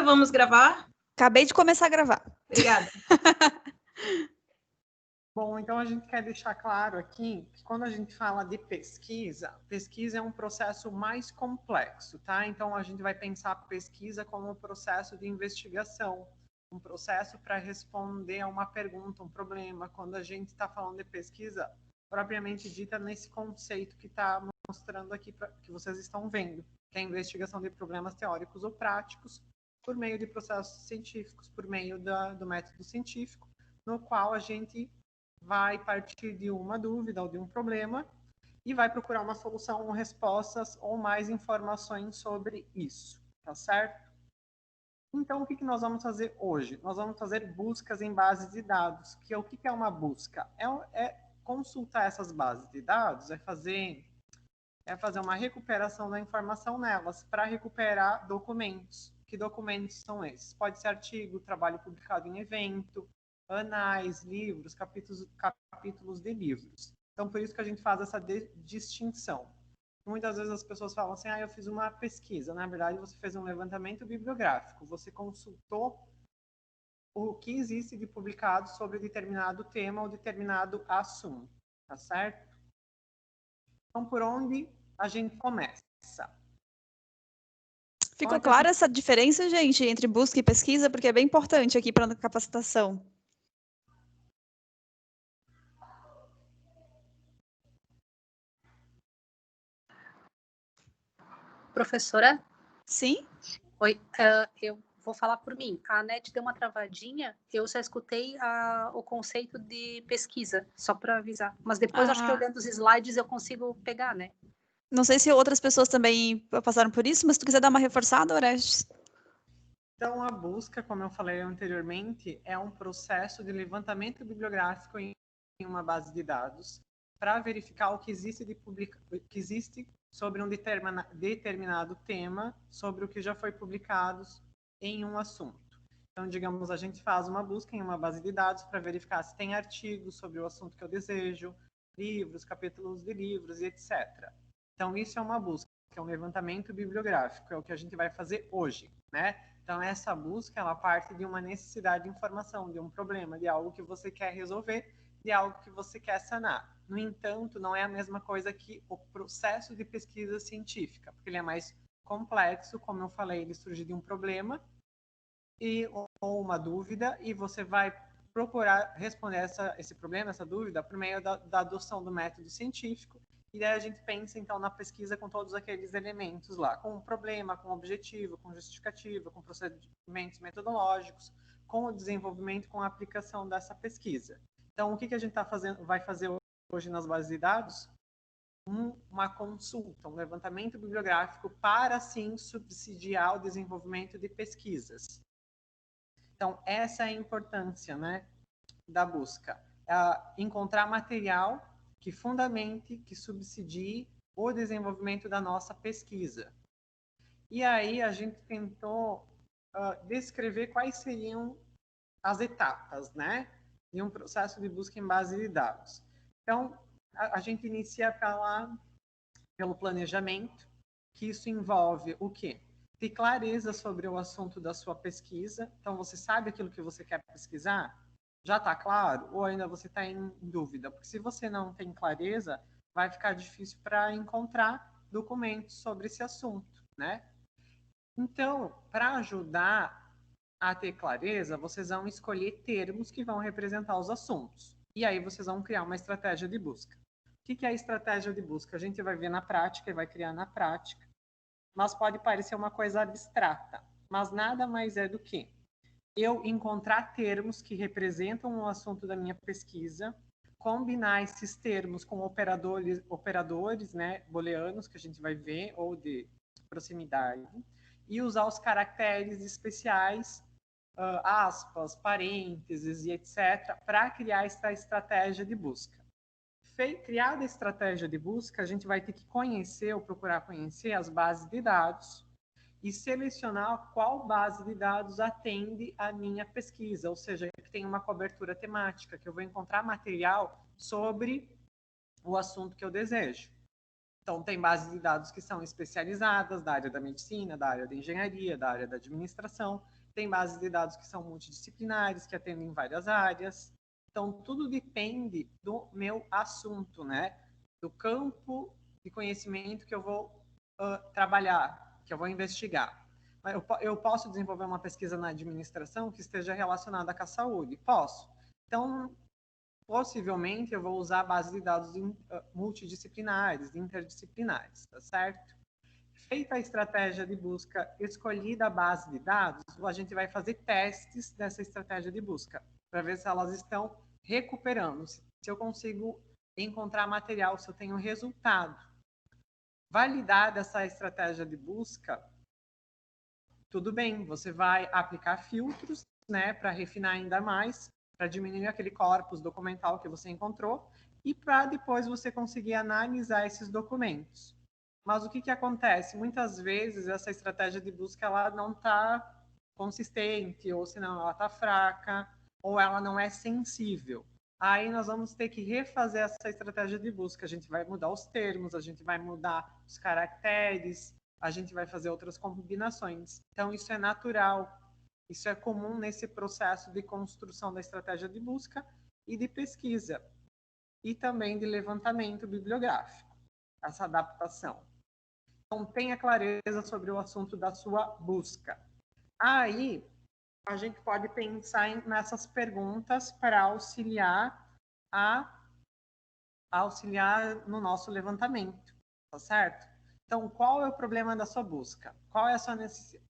Vamos gravar? Acabei de começar a gravar. Obrigada. Bom, então a gente quer deixar claro aqui que quando a gente fala de pesquisa, pesquisa é um processo mais complexo, tá? Então a gente vai pensar a pesquisa como um processo de investigação, um processo para responder a uma pergunta, um problema. Quando a gente está falando de pesquisa, propriamente dita nesse conceito que está mostrando aqui, que vocês estão vendo, que é a investigação de problemas teóricos ou práticos por meio de processos científicos, por meio do método científico, no qual a gente vai partir de uma dúvida ou de um problema e vai procurar uma solução ou respostas ou mais informações sobre isso, tá certo? Então, o que nós vamos fazer hoje? Nós vamos fazer buscas em bases de dados. O que é uma busca? É consultar essas bases de dados, é fazer uma recuperação da informação nelas, para recuperar documentos. Que documentos são esses? Pode ser artigo, trabalho publicado em evento, anais, livros, capítulos de livros. Então, por isso que a gente faz essa distinção. Muitas vezes as pessoas falam assim, eu fiz uma pesquisa. Na verdade, você fez um levantamento bibliográfico. Você consultou o que existe de publicado sobre determinado tema ou determinado assunto, tá certo? Então, por onde a gente começa? Ficou clara essa diferença, gente, entre busca e pesquisa? Porque é bem importante aqui para a capacitação. Professora? Sim? Oi, eu vou falar por mim. A NET deu uma travadinha, eu só escutei o conceito de pesquisa, só para avisar. Mas depois, acho que olhando os slides, eu consigo pegar, né? Não sei se outras pessoas também passaram por isso, mas se tu quiser dar uma reforçada, Orestes. Então, a busca, como eu falei anteriormente, é um processo de levantamento bibliográfico em uma base de dados para verificar o que existe sobre um determinado tema, sobre o que já foi publicado em um assunto. Então, digamos, a gente faz uma busca em uma base de dados para verificar se tem artigos sobre o assunto que eu desejo, livros, capítulos de livros e etc. Então, isso é uma busca, é um levantamento bibliográfico, é o que a gente vai fazer hoje, né? Então, essa busca, ela parte de uma necessidade de informação, de um problema, de algo que você quer resolver, de algo que você quer sanar. No entanto, não é a mesma coisa que o processo de pesquisa científica, porque ele é mais complexo, como eu falei, ele surge de um problema ou uma dúvida, e você vai procurar responder esse problema, essa dúvida, por meio da adoção do método científico. E daí a gente pensa, então, na pesquisa com todos aqueles elementos lá, com o problema, com o objetivo, com justificativa, com procedimentos metodológicos, com o desenvolvimento, com a aplicação dessa pesquisa. Então, o que a gente vai fazer hoje nas bases de dados? Uma consulta, um levantamento bibliográfico para, assim, subsidiar o desenvolvimento de pesquisas. Então, essa é a importância, né, da busca. Encontrar material que fundamente, que subsidie o desenvolvimento da nossa pesquisa. E aí a gente tentou descrever quais seriam as etapas, né, de um processo de busca em base de dados. Então, a gente inicia pelo planejamento, que isso envolve o quê? Ter clareza sobre o assunto da sua pesquisa. Então, você sabe aquilo que você quer pesquisar? Já está claro? Ou ainda você está em dúvida? Porque se você não tem clareza, vai ficar difícil para encontrar documentos sobre esse assunto, né? Então, para ajudar a ter clareza, vocês vão escolher termos que vão representar os assuntos. E aí vocês vão criar uma estratégia de busca. O que é a estratégia de busca? A gente vai ver na prática e vai criar na prática, mas pode parecer uma coisa abstrata, mas nada mais é do que eu encontrar termos que representam o assunto da minha pesquisa, combinar esses termos com operadores, né, booleanos, que a gente vai ver, ou de proximidade, e usar os caracteres especiais, aspas, parênteses e etc., para criar essa estratégia de busca. Criada a estratégia de busca, a gente vai ter que conhecer ou procurar conhecer as bases de dados e selecionar qual base de dados atende à minha pesquisa, ou seja, que tem uma cobertura temática, que eu vou encontrar material sobre o assunto que eu desejo. Então, tem bases de dados que são especializadas, da área da medicina, da área da engenharia, da área da administração. Tem bases de dados que são multidisciplinares, que atendem várias áreas. Então, tudo depende do meu assunto, né? Do campo de conhecimento que eu vou trabalhar, que eu vou investigar. Eu posso desenvolver uma pesquisa na administração que esteja relacionada com a saúde? Posso. Então, possivelmente eu vou usar base de dados multidisciplinares, interdisciplinares, tá certo? Feita a estratégia de busca, escolhida a base de dados, a gente vai fazer testes dessa estratégia de busca, para ver se elas estão recuperando, se eu consigo encontrar material, se eu tenho resultado. Validada essa estratégia de busca, tudo bem, você vai aplicar filtros, né, para refinar ainda mais, para diminuir aquele corpus documental que você encontrou e para depois você conseguir analisar esses documentos. Mas o que acontece? Muitas vezes essa estratégia de busca ela não está consistente, ou senão ela está fraca, ou ela não é sensível. Aí nós vamos ter que refazer essa estratégia de busca. A gente vai mudar os termos, a gente vai mudar os caracteres, a gente vai fazer outras combinações. Então, isso é natural. Isso é comum nesse processo de construção da estratégia de busca e de pesquisa, e também de levantamento bibliográfico, essa adaptação. Então, tenha clareza sobre o assunto da sua busca. Aí, a gente pode pensar nessas perguntas para auxiliar no nosso levantamento, tá certo? Então, qual é o problema da sua busca? Qual é a sua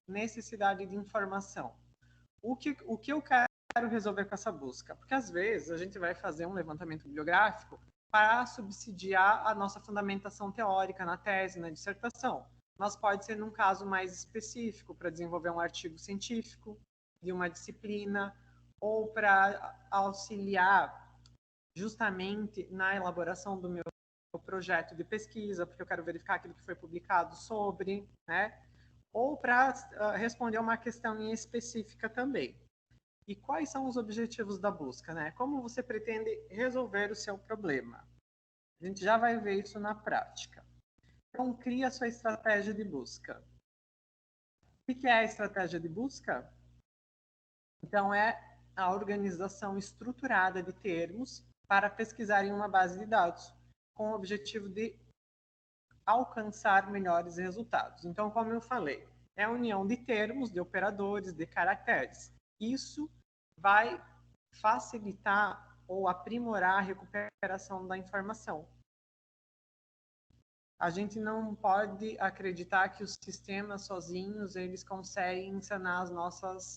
necessidade de informação? O que eu quero resolver com essa busca? Porque, às vezes, a gente vai fazer um levantamento bibliográfico para subsidiar a nossa fundamentação teórica na tese, na dissertação. Mas pode ser num caso mais específico, para desenvolver um artigo científico de uma disciplina, ou para auxiliar justamente na elaboração do meu projeto de pesquisa, porque eu quero verificar aquilo que foi publicado sobre, né? Ou para responder uma questão em específica também. E quais são os objetivos da busca, né? Como você pretende resolver o seu problema? A gente já vai ver isso na prática. Então, cria a sua estratégia de busca. O que é a estratégia de busca? Então, é a organização estruturada de termos para pesquisar em uma base de dados, com o objetivo de alcançar melhores resultados. Então, como eu falei, é a união de termos, de operadores, de caracteres. Isso vai facilitar ou aprimorar a recuperação da informação. A gente não pode acreditar que os sistemas sozinhos eles conseguem sanar as nossas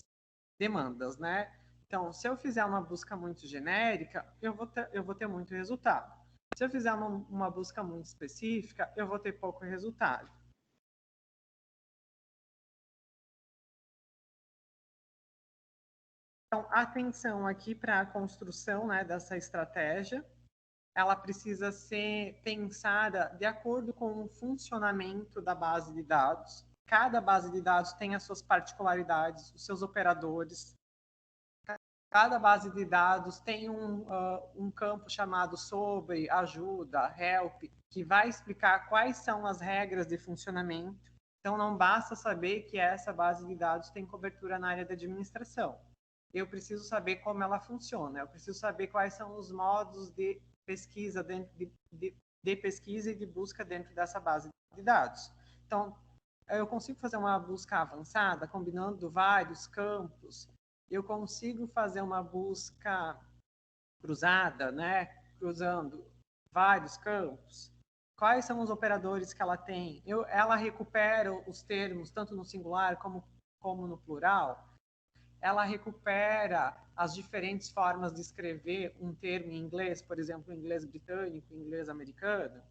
demandas, né? Então, se eu fizer uma busca muito genérica, eu vou ter muito resultado. Se eu fizer uma busca muito específica, eu vou ter pouco resultado. Então, atenção aqui para a construção, né, dessa estratégia. Ela precisa ser pensada de acordo com o funcionamento da base de dados. Cada base de dados tem as suas particularidades, os seus operadores. Cada base de dados tem um campo chamado sobre, ajuda, help, que vai explicar quais são as regras de funcionamento. Então, não basta saber que essa base de dados tem cobertura na área da administração. Eu preciso saber como ela funciona, eu preciso saber quais são os modos de pesquisa, de pesquisa e de busca dentro dessa base de dados. Então, eu consigo fazer uma busca avançada, combinando vários campos. Eu consigo fazer uma busca cruzada, né? Cruzando vários campos. Quais são os operadores que ela tem? Ela recupera os termos tanto no singular como no plural? Ela recupera as diferentes formas de escrever um termo em inglês, por exemplo, inglês britânico, inglês americano?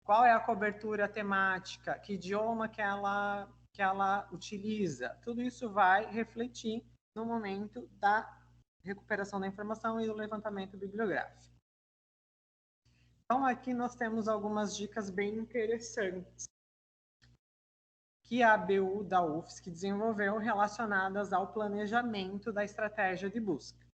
Qual é a cobertura temática? Que idioma que ela utiliza? Tudo isso vai refletir no momento da recuperação da informação e do levantamento bibliográfico. Então, aqui nós temos algumas dicas bem interessantes que a ABU da UFSC desenvolveu relacionadas ao planejamento da estratégia de busca.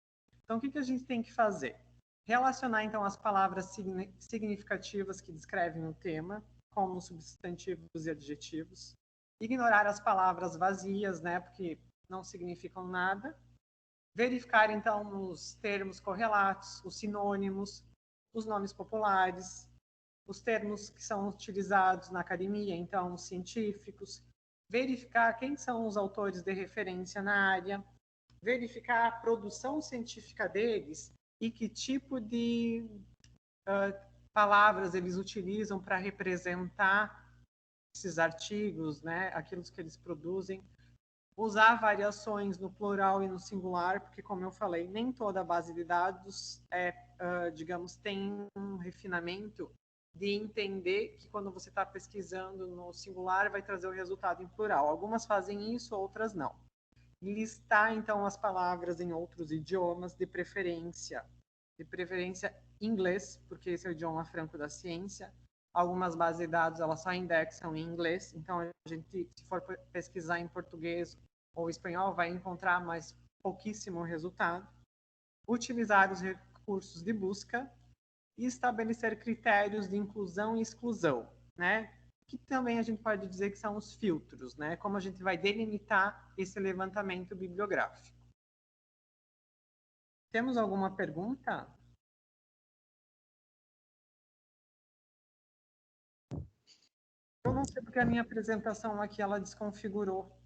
Então, o que a gente tem que fazer? Relacionar, então, as palavras significativas que descrevem o tema como substantivos e adjetivos. Ignorar as palavras vazias, né, porque não significam nada. Verificar, então, os termos correlatos, os sinônimos, os nomes populares, os termos que são utilizados na academia, então, os científicos. Verificar quem são os autores de referência na área. Verificar a produção científica deles e que tipo de palavras eles utilizam para representar esses artigos, né, aquilo que eles produzem. Usar variações no plural e no singular, porque, como eu falei, nem toda base de dados digamos, tem um refinamento de entender que quando você está pesquisando no singular vai trazer o resultado em plural. Algumas fazem isso, outras não. Listar, então, as palavras em outros idiomas, de preferência inglês, porque esse é o idioma franco da ciência. Algumas bases de dados elas só indexam em inglês, então a gente, se for pesquisar em português ou espanhol, vai encontrar mais pouquíssimo resultado. Utilizar os recursos de busca e estabelecer critérios de inclusão e exclusão, né? Que também a gente pode dizer que são os filtros, né? Como a gente vai delimitar esse levantamento bibliográfico. Temos alguma pergunta? Eu não sei porque a minha apresentação aqui, ela desconfigurou.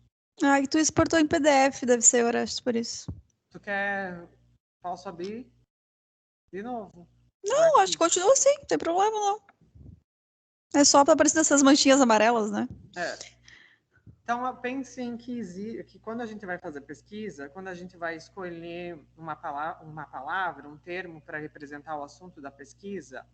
Ah, e tu exportou em PDF, deve ser, Orestes, por isso. Tu quer... Posso abrir de novo? Não, acho que continua assim, não tem problema não. É só para aparecer essas manchinhas amarelas, né? Então, pense em que quando a gente vai fazer pesquisa, quando a gente vai escolher uma palavra, um termo para representar o assunto da pesquisa,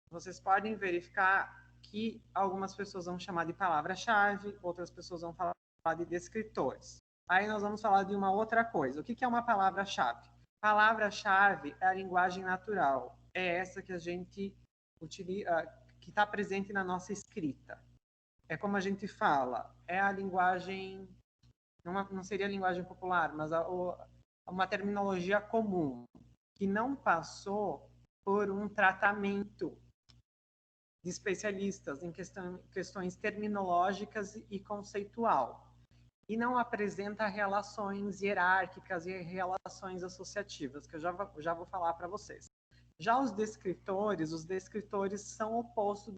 vocês podem verificar que algumas pessoas vão chamar de palavra-chave, outras pessoas vão falar de descritores. Aí nós vamos falar de uma outra coisa. O que é uma palavra-chave? Palavra-chave é a linguagem natural. É essa que a gente utiliza, que está presente na nossa escrita. É como a gente fala, é a linguagem, não seria a linguagem popular, mas uma terminologia comum, que não passou por um tratamento de especialistas em questões terminológicas e conceitual, e não apresenta relações hierárquicas e relações associativas, que eu já vou falar para vocês. Já os descritores são o oposto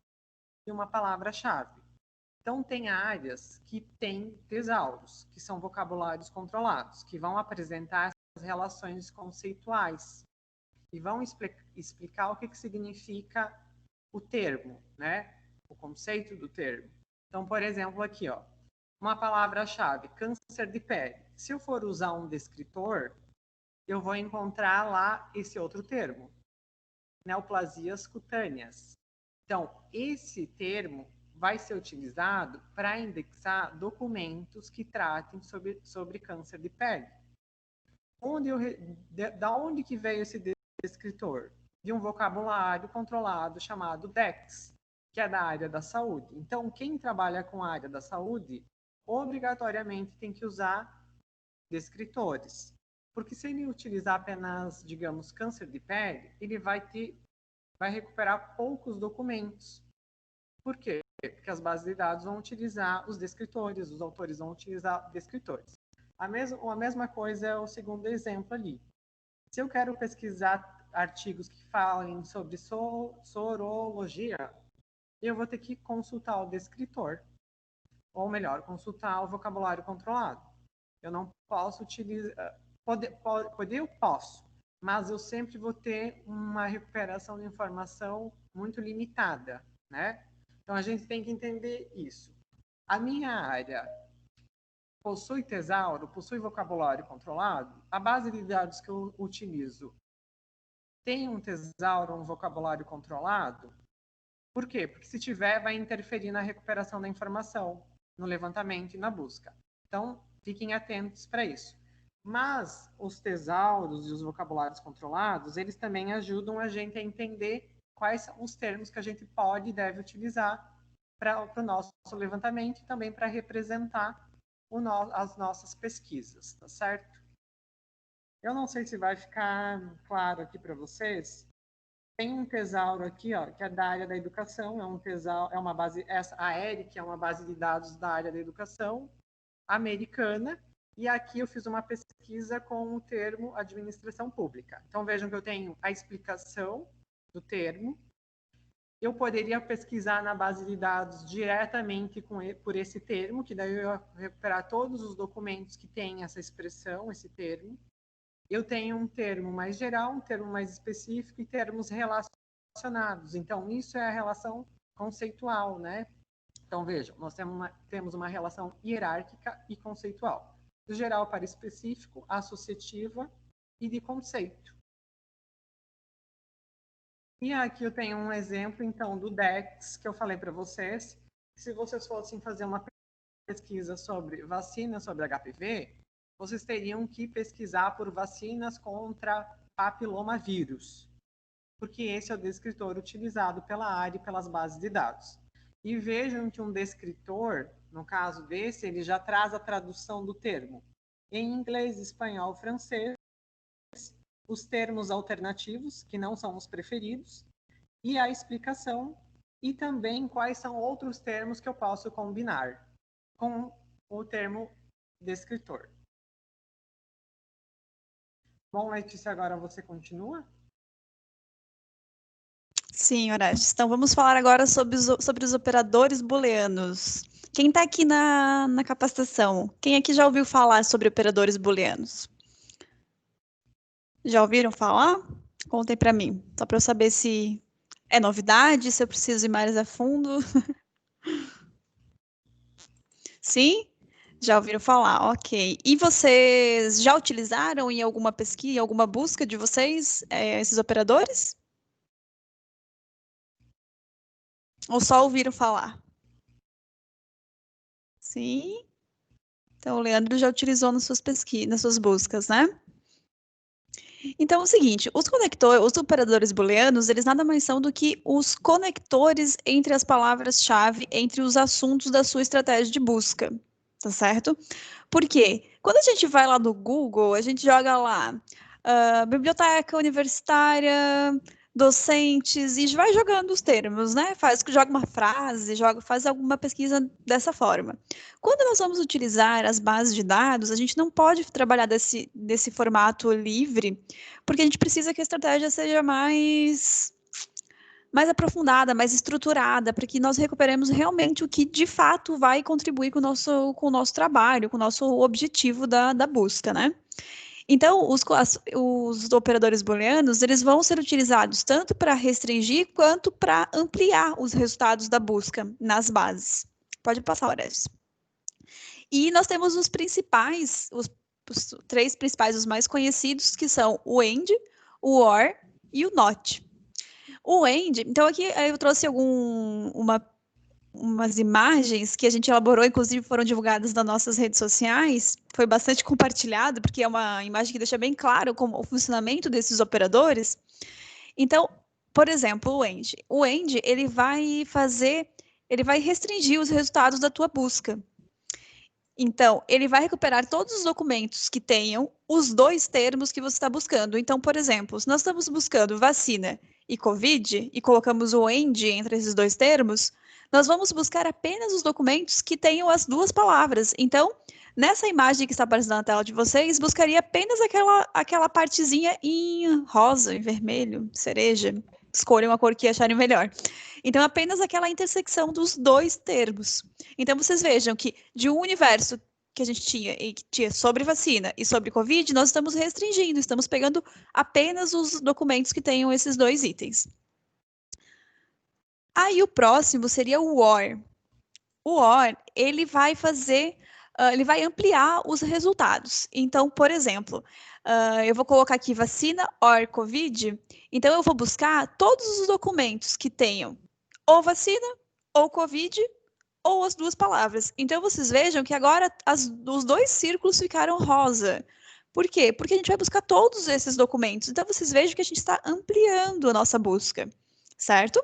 de uma palavra-chave. Então, tem áreas que têm tesauros, que são vocabulários controlados, que vão apresentar as relações conceituais e vão explicar o que significa o termo, né? O conceito do termo. Então, por exemplo, aqui, ó, uma palavra-chave, câncer de pele. Se eu for usar um descritor, eu vou encontrar lá esse outro termo, neoplasias cutâneas. Então, esse termo vai ser utilizado para indexar documentos que tratem sobre câncer de pele. Da onde que veio esse descritor? De um vocabulário controlado chamado DEX, que é da área da saúde. Então, quem trabalha com a área da saúde, obrigatoriamente tem que usar descritores. Porque se ele utilizar apenas, digamos, câncer de pele, ele vai recuperar poucos documentos. Por quê? Porque as bases de dados vão utilizar os descritores, os autores vão utilizar descritores. A mesma coisa é o segundo exemplo ali. Se eu quero pesquisar artigos que falem sobre sorologia, eu vou ter que consultar o descritor. Ou melhor, consultar o vocabulário controlado. Eu não posso utilizar... Poder eu posso, mas eu sempre vou ter uma recuperação de informação muito limitada, né? Então, a gente tem que entender isso. A minha área possui tesauro, possui vocabulário controlado? A base de dados que eu utilizo tem um tesauro, um vocabulário controlado? Por quê? Porque se tiver, vai interferir na recuperação da informação, no levantamento e na busca. Então, fiquem atentos para isso. Mas os tesauros e os vocabulários controlados, eles também ajudam a gente a entender quais são os termos que a gente pode e deve utilizar para o nosso levantamento e também para representar as nossas pesquisas, tá certo? Eu não sei se vai ficar claro aqui para vocês, Tem um tesauro aqui, ó, que é da área da educação, é um tesauro, é uma base, a ERIC é uma base de dados da área da educação americana, e aqui eu fiz uma pesquisa com o termo administração pública. Então vejam que eu tenho a explicação do termo. Eu poderia pesquisar na base de dados diretamente por esse termo, que daí eu ia recuperar todos os documentos que têm essa expressão, esse termo. Eu tenho um termo mais geral, um termo mais específico e termos relacionados. Então, isso é a relação conceitual, né? Então, vejam, nós temos uma relação hierárquica e conceitual. Do geral para específico, associativa e de conceito. E aqui eu tenho um exemplo, então, do DEX, que eu falei para vocês. Se vocês fossem fazer uma pesquisa sobre vacina, sobre HPV, vocês teriam que pesquisar por vacinas contra papilomavírus, porque esse é o descritor utilizado pela área e pelas bases de dados. E vejam que um descritor, no caso desse, ele já traz a tradução do termo em inglês, espanhol, francês, os termos alternativos, que não são os preferidos, e a explicação, e também quais são outros termos que eu posso combinar com o termo descritor. Bom, Letícia, agora você continua? Sim, Orestes. Então, vamos falar agora sobre os operadores booleanos. Quem está aqui na capacitação? Quem aqui já ouviu falar sobre operadores booleanos? Já ouviram falar? Contem para mim, só para eu saber se é novidade, se eu preciso ir mais a fundo. Sim? Já ouviram falar, ok. E vocês já utilizaram em alguma pesquisa, em alguma busca de vocês, esses operadores? Ou só ouviram falar? Sim. Então, o Leandro já utilizou nas suas pesquisas, nas suas buscas, né? Então, é o seguinte, os operadores booleanos, eles nada mais são do que os conectores entre as palavras-chave, entre os assuntos da sua estratégia de busca, tá certo? Por quê? Quando a gente vai lá no Google, a gente joga lá, biblioteca universitária, docentes, e vai jogando os termos, né? Joga uma frase, faz alguma pesquisa dessa forma. Quando nós vamos utilizar as bases de dados, a gente não pode trabalhar desse formato livre, porque a gente precisa que a estratégia seja mais aprofundada, mais estruturada, para que nós recuperemos realmente o que de fato vai contribuir com o nosso trabalho, com o nosso objetivo da busca, né? Então, os operadores booleanos, eles vão ser utilizados tanto para restringir quanto para ampliar os resultados da busca nas bases. Pode passar, Orestes. E nós temos os três principais, os mais conhecidos, que são o AND, o OR e o NOT. O AND, então aqui eu trouxe umas imagens que a gente elaborou, inclusive foram divulgadas nas nossas redes sociais, foi bastante compartilhado, porque é uma imagem que deixa bem claro como o funcionamento desses operadores. Então, por exemplo, o AND. O AND, ele vai restringir os resultados da tua busca. Então, ele vai recuperar todos os documentos que tenham os dois termos que você está buscando. Então, por exemplo, se nós estamos buscando vacina e COVID, e colocamos o AND entre esses dois termos, nós vamos buscar apenas os documentos que tenham as duas palavras. Então, nessa imagem que está aparecendo na tela de vocês, buscaria apenas aquela partezinha em rosa, em vermelho, cereja. Escolham a cor que acharem melhor. Então, apenas aquela intersecção dos dois termos. Então, vocês vejam que de um universo que a gente tinha sobre vacina e sobre Covid, nós estamos restringindo, estamos pegando apenas os documentos que tenham esses dois itens. Aí o próximo seria o OR. O OR, ele vai ampliar os resultados. Então, por exemplo, eu vou colocar aqui vacina OR COVID, então eu vou buscar todos os documentos que tenham ou vacina, ou COVID, ou as duas palavras. Então, vocês vejam que agora os dois círculos ficaram rosa. Por quê? Porque a gente vai buscar todos esses documentos. Então, vocês vejam que a gente está ampliando a nossa busca, certo?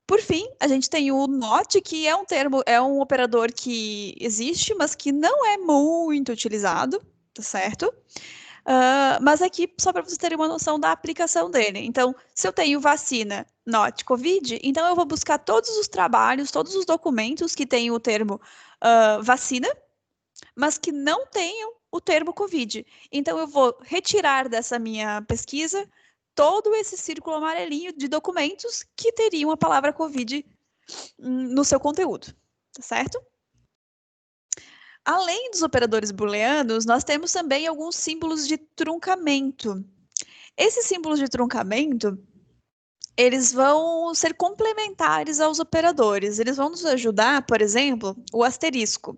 Por fim, a gente tem o NOT, que é um operador que existe, mas que não é muito utilizado, tá certo? Mas aqui, só para vocês terem uma noção da aplicação dele. Então, se eu tenho vacina, not COVID, então eu vou buscar todos os trabalhos, todos os documentos que tenham o termo vacina, mas que não tenham o termo COVID. Então, eu vou retirar dessa minha pesquisa todo esse círculo amarelinho de documentos que teriam a palavra COVID no seu conteúdo, tá certo? Além dos operadores booleanos, nós temos também alguns símbolos de truncamento. Esses símbolos de truncamento, eles vão ser complementares aos operadores. Eles vão nos ajudar, por exemplo, o asterisco.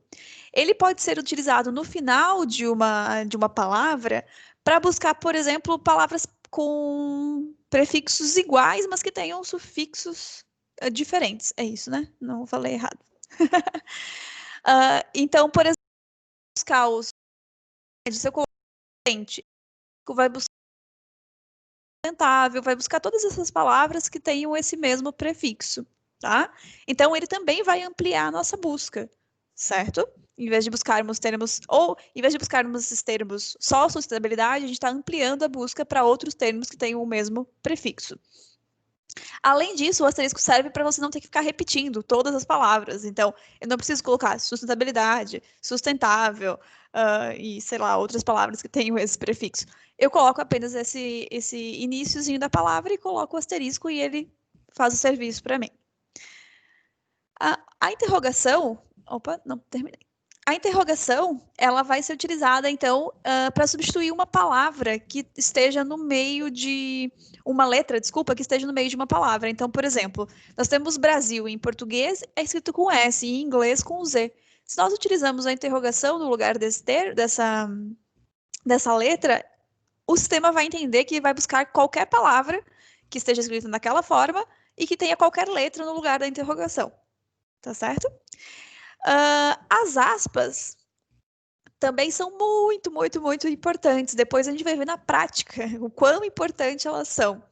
Ele pode ser utilizado no final de uma palavra para buscar, por exemplo, palavras com prefixos iguais, mas que tenham sufixos diferentes. É isso, né? Não falei errado. Então, por exemplo, buscar os se eu colocar vai buscar sustentável, vai buscar todas essas palavras que tenham esse mesmo prefixo, tá? Então, ele também vai ampliar a nossa busca, certo? Em vez de buscarmos termos, ou em vez de buscarmos esses termos só sustentabilidade, a gente está ampliando a busca para outros termos que tenham o mesmo prefixo. Além disso, o asterisco serve para você não ter que ficar repetindo todas as palavras. Então, eu não preciso colocar sustentabilidade, sustentável, e, sei lá, outras palavras que tenham esse prefixo. Eu coloco apenas esse iniciozinho da palavra e coloco o asterisco e ele faz o serviço para mim. A interrogação... Opa, não, terminei. A interrogação, ela vai ser utilizada, então, para substituir uma palavra que esteja no meio de... Uma letra, desculpa, que esteja no meio de uma palavra. Então, por exemplo, nós temos Brasil em português, é escrito com S, e em inglês com Z. Se nós utilizamos a interrogação no lugar dessa letra, o sistema vai entender que vai buscar qualquer palavra que esteja escrita daquela forma e que tenha qualquer letra no lugar da interrogação. Tá certo? As aspas também são muito, muito, muito importantes. Depois a gente vai ver na prática o quão importante elas são.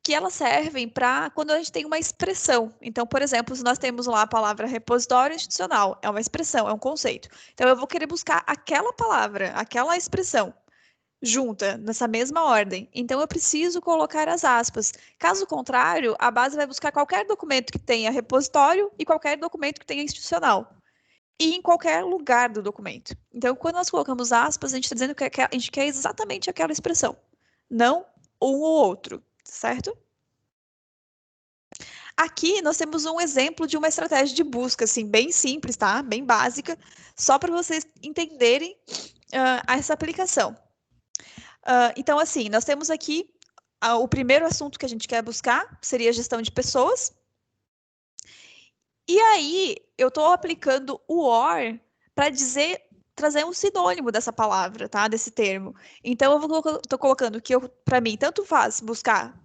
Que elas servem para quando a gente tem uma expressão. Então, por exemplo, se nós temos lá a palavra repositório institucional, é uma expressão, é um conceito. Então, eu vou querer buscar aquela palavra, aquela expressão, junta, nessa mesma ordem. Então, eu preciso colocar as aspas. Caso contrário, a base vai buscar qualquer documento que tenha repositório e qualquer documento que tenha institucional. E em qualquer lugar do documento. Então, quando nós colocamos aspas, a gente está dizendo que a gente quer exatamente aquela expressão, não um ou outro, certo? Aqui nós temos um exemplo de uma estratégia de busca, assim, bem simples, tá? Bem básica, só para vocês entenderem essa aplicação. Então, assim, nós temos aqui o primeiro assunto que a gente quer buscar, seria a gestão de pessoas. E aí, eu estou aplicando o OR para trazer um sinônimo dessa palavra, tá? Desse termo. Então, eu estou colocando que, para mim, tanto faz buscar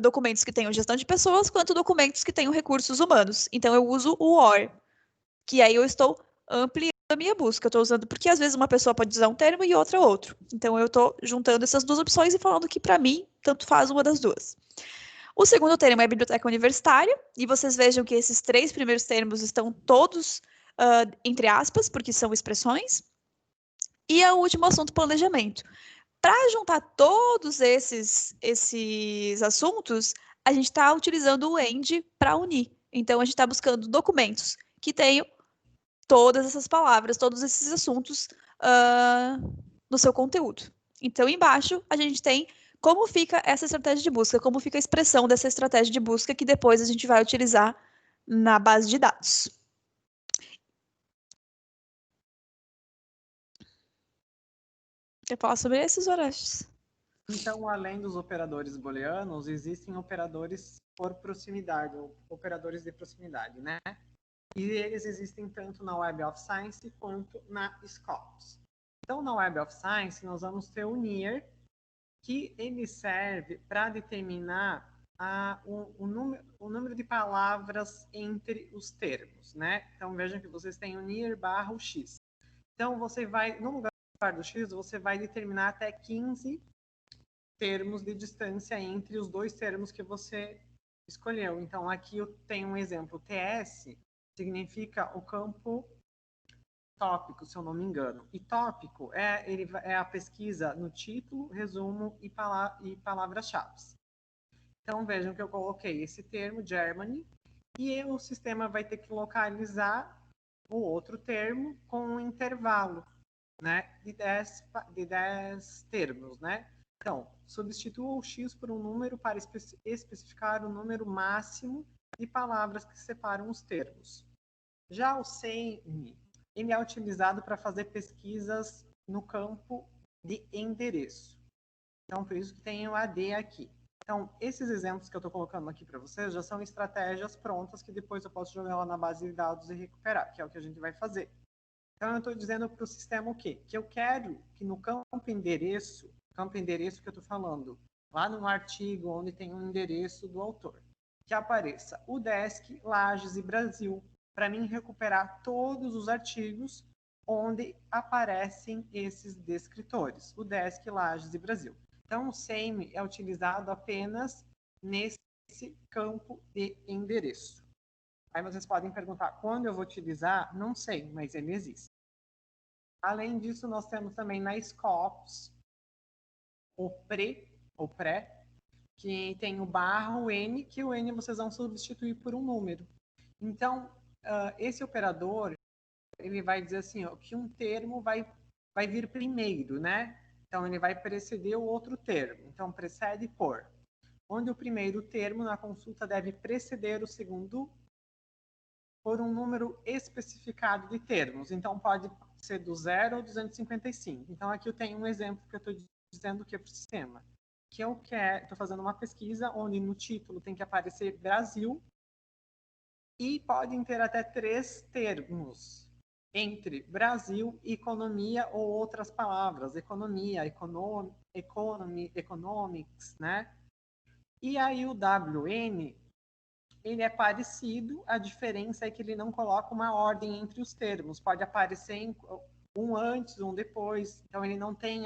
documentos que tenham gestão de pessoas, quanto documentos que tenham recursos humanos. Então, eu uso o OR, que aí eu estou ampliando a minha busca. Eu estou usando, porque às vezes uma pessoa pode usar um termo e outra outro. Então, eu estou juntando essas duas opções e falando que, para mim, tanto faz uma das duas. O segundo termo é biblioteca universitária, e vocês vejam que esses 3 primeiros termos estão todos entre aspas, porque são expressões. E o último assunto, planejamento. Para juntar todos esses assuntos, a gente está utilizando o AND para unir. Então, a gente está buscando documentos que tenham todas essas palavras, todos esses assuntos no seu conteúdo. Então, embaixo, a gente tem como fica essa estratégia de busca, como fica a expressão dessa estratégia de busca que depois a gente vai utilizar na base de dados. Quer falar sobre esses, Orestes? Então, além dos operadores booleanos, existem operadores por proximidade, ou operadores de proximidade, né? E eles existem tanto na Web of Science quanto na Scopus. Então, na Web of Science, nós vamos ter o near, que ele serve para determinar o número de palavras entre os termos, né? Então, vejam que vocês têm o near barra o x. Então, você vai, no lugar do x, você vai determinar até 15 termos de distância entre os dois termos que você escolheu. Então, aqui eu tenho um exemplo. TS significa o campo tópico, se eu não me engano. E tópico é a pesquisa no título, resumo e palavras-chave. Então, vejam que eu coloquei esse termo, Germany, e o sistema vai ter que localizar o outro termo com um intervalo, né, de 10 termos, né? Então, substitua o X por um número para especificar o número máximo de palavras que separam os termos. Já o SEME, ele é utilizado para fazer pesquisas no campo de endereço. Então, por isso que tem o AD aqui. Então, esses exemplos que eu estou colocando aqui para vocês já são estratégias prontas que depois eu posso jogar lá na base de dados e recuperar, que é o que a gente vai fazer. Então, eu estou dizendo para o sistema o quê? Que eu quero que no campo endereço que eu estou falando, lá no artigo onde tem um endereço do autor, que apareça o Desk, Lages e Brasil, para mim recuperar todos os artigos onde aparecem esses descritores, o Desk, Lages e Brasil. Então, o SEME é utilizado apenas nesse campo de endereço. Aí vocês podem perguntar, quando eu vou utilizar? Não sei, mas ele existe. Além disso, nós temos também na Scopus o pré, que tem o barra, o N, que o N vocês vão substituir por um número. Então, esse operador, ele vai dizer assim, ó, que um termo vai vir primeiro, né? Então, ele vai preceder o outro termo. Então, precede por. Onde o primeiro termo na consulta deve preceder o segundo por um número especificado de termos. Então, pode ser do 0 ao 255. Então, aqui eu tenho um exemplo que eu estou dizendo que é para o sistema. Que eu estou fazendo uma pesquisa onde no título tem que aparecer Brasil e podem ter até 3 termos entre Brasil, economia ou outras palavras. Economia, economics, né? E aí o WN, ele é parecido, a diferença é que ele não coloca uma ordem entre os termos. Pode aparecer um antes, um depois. Então, ele não tem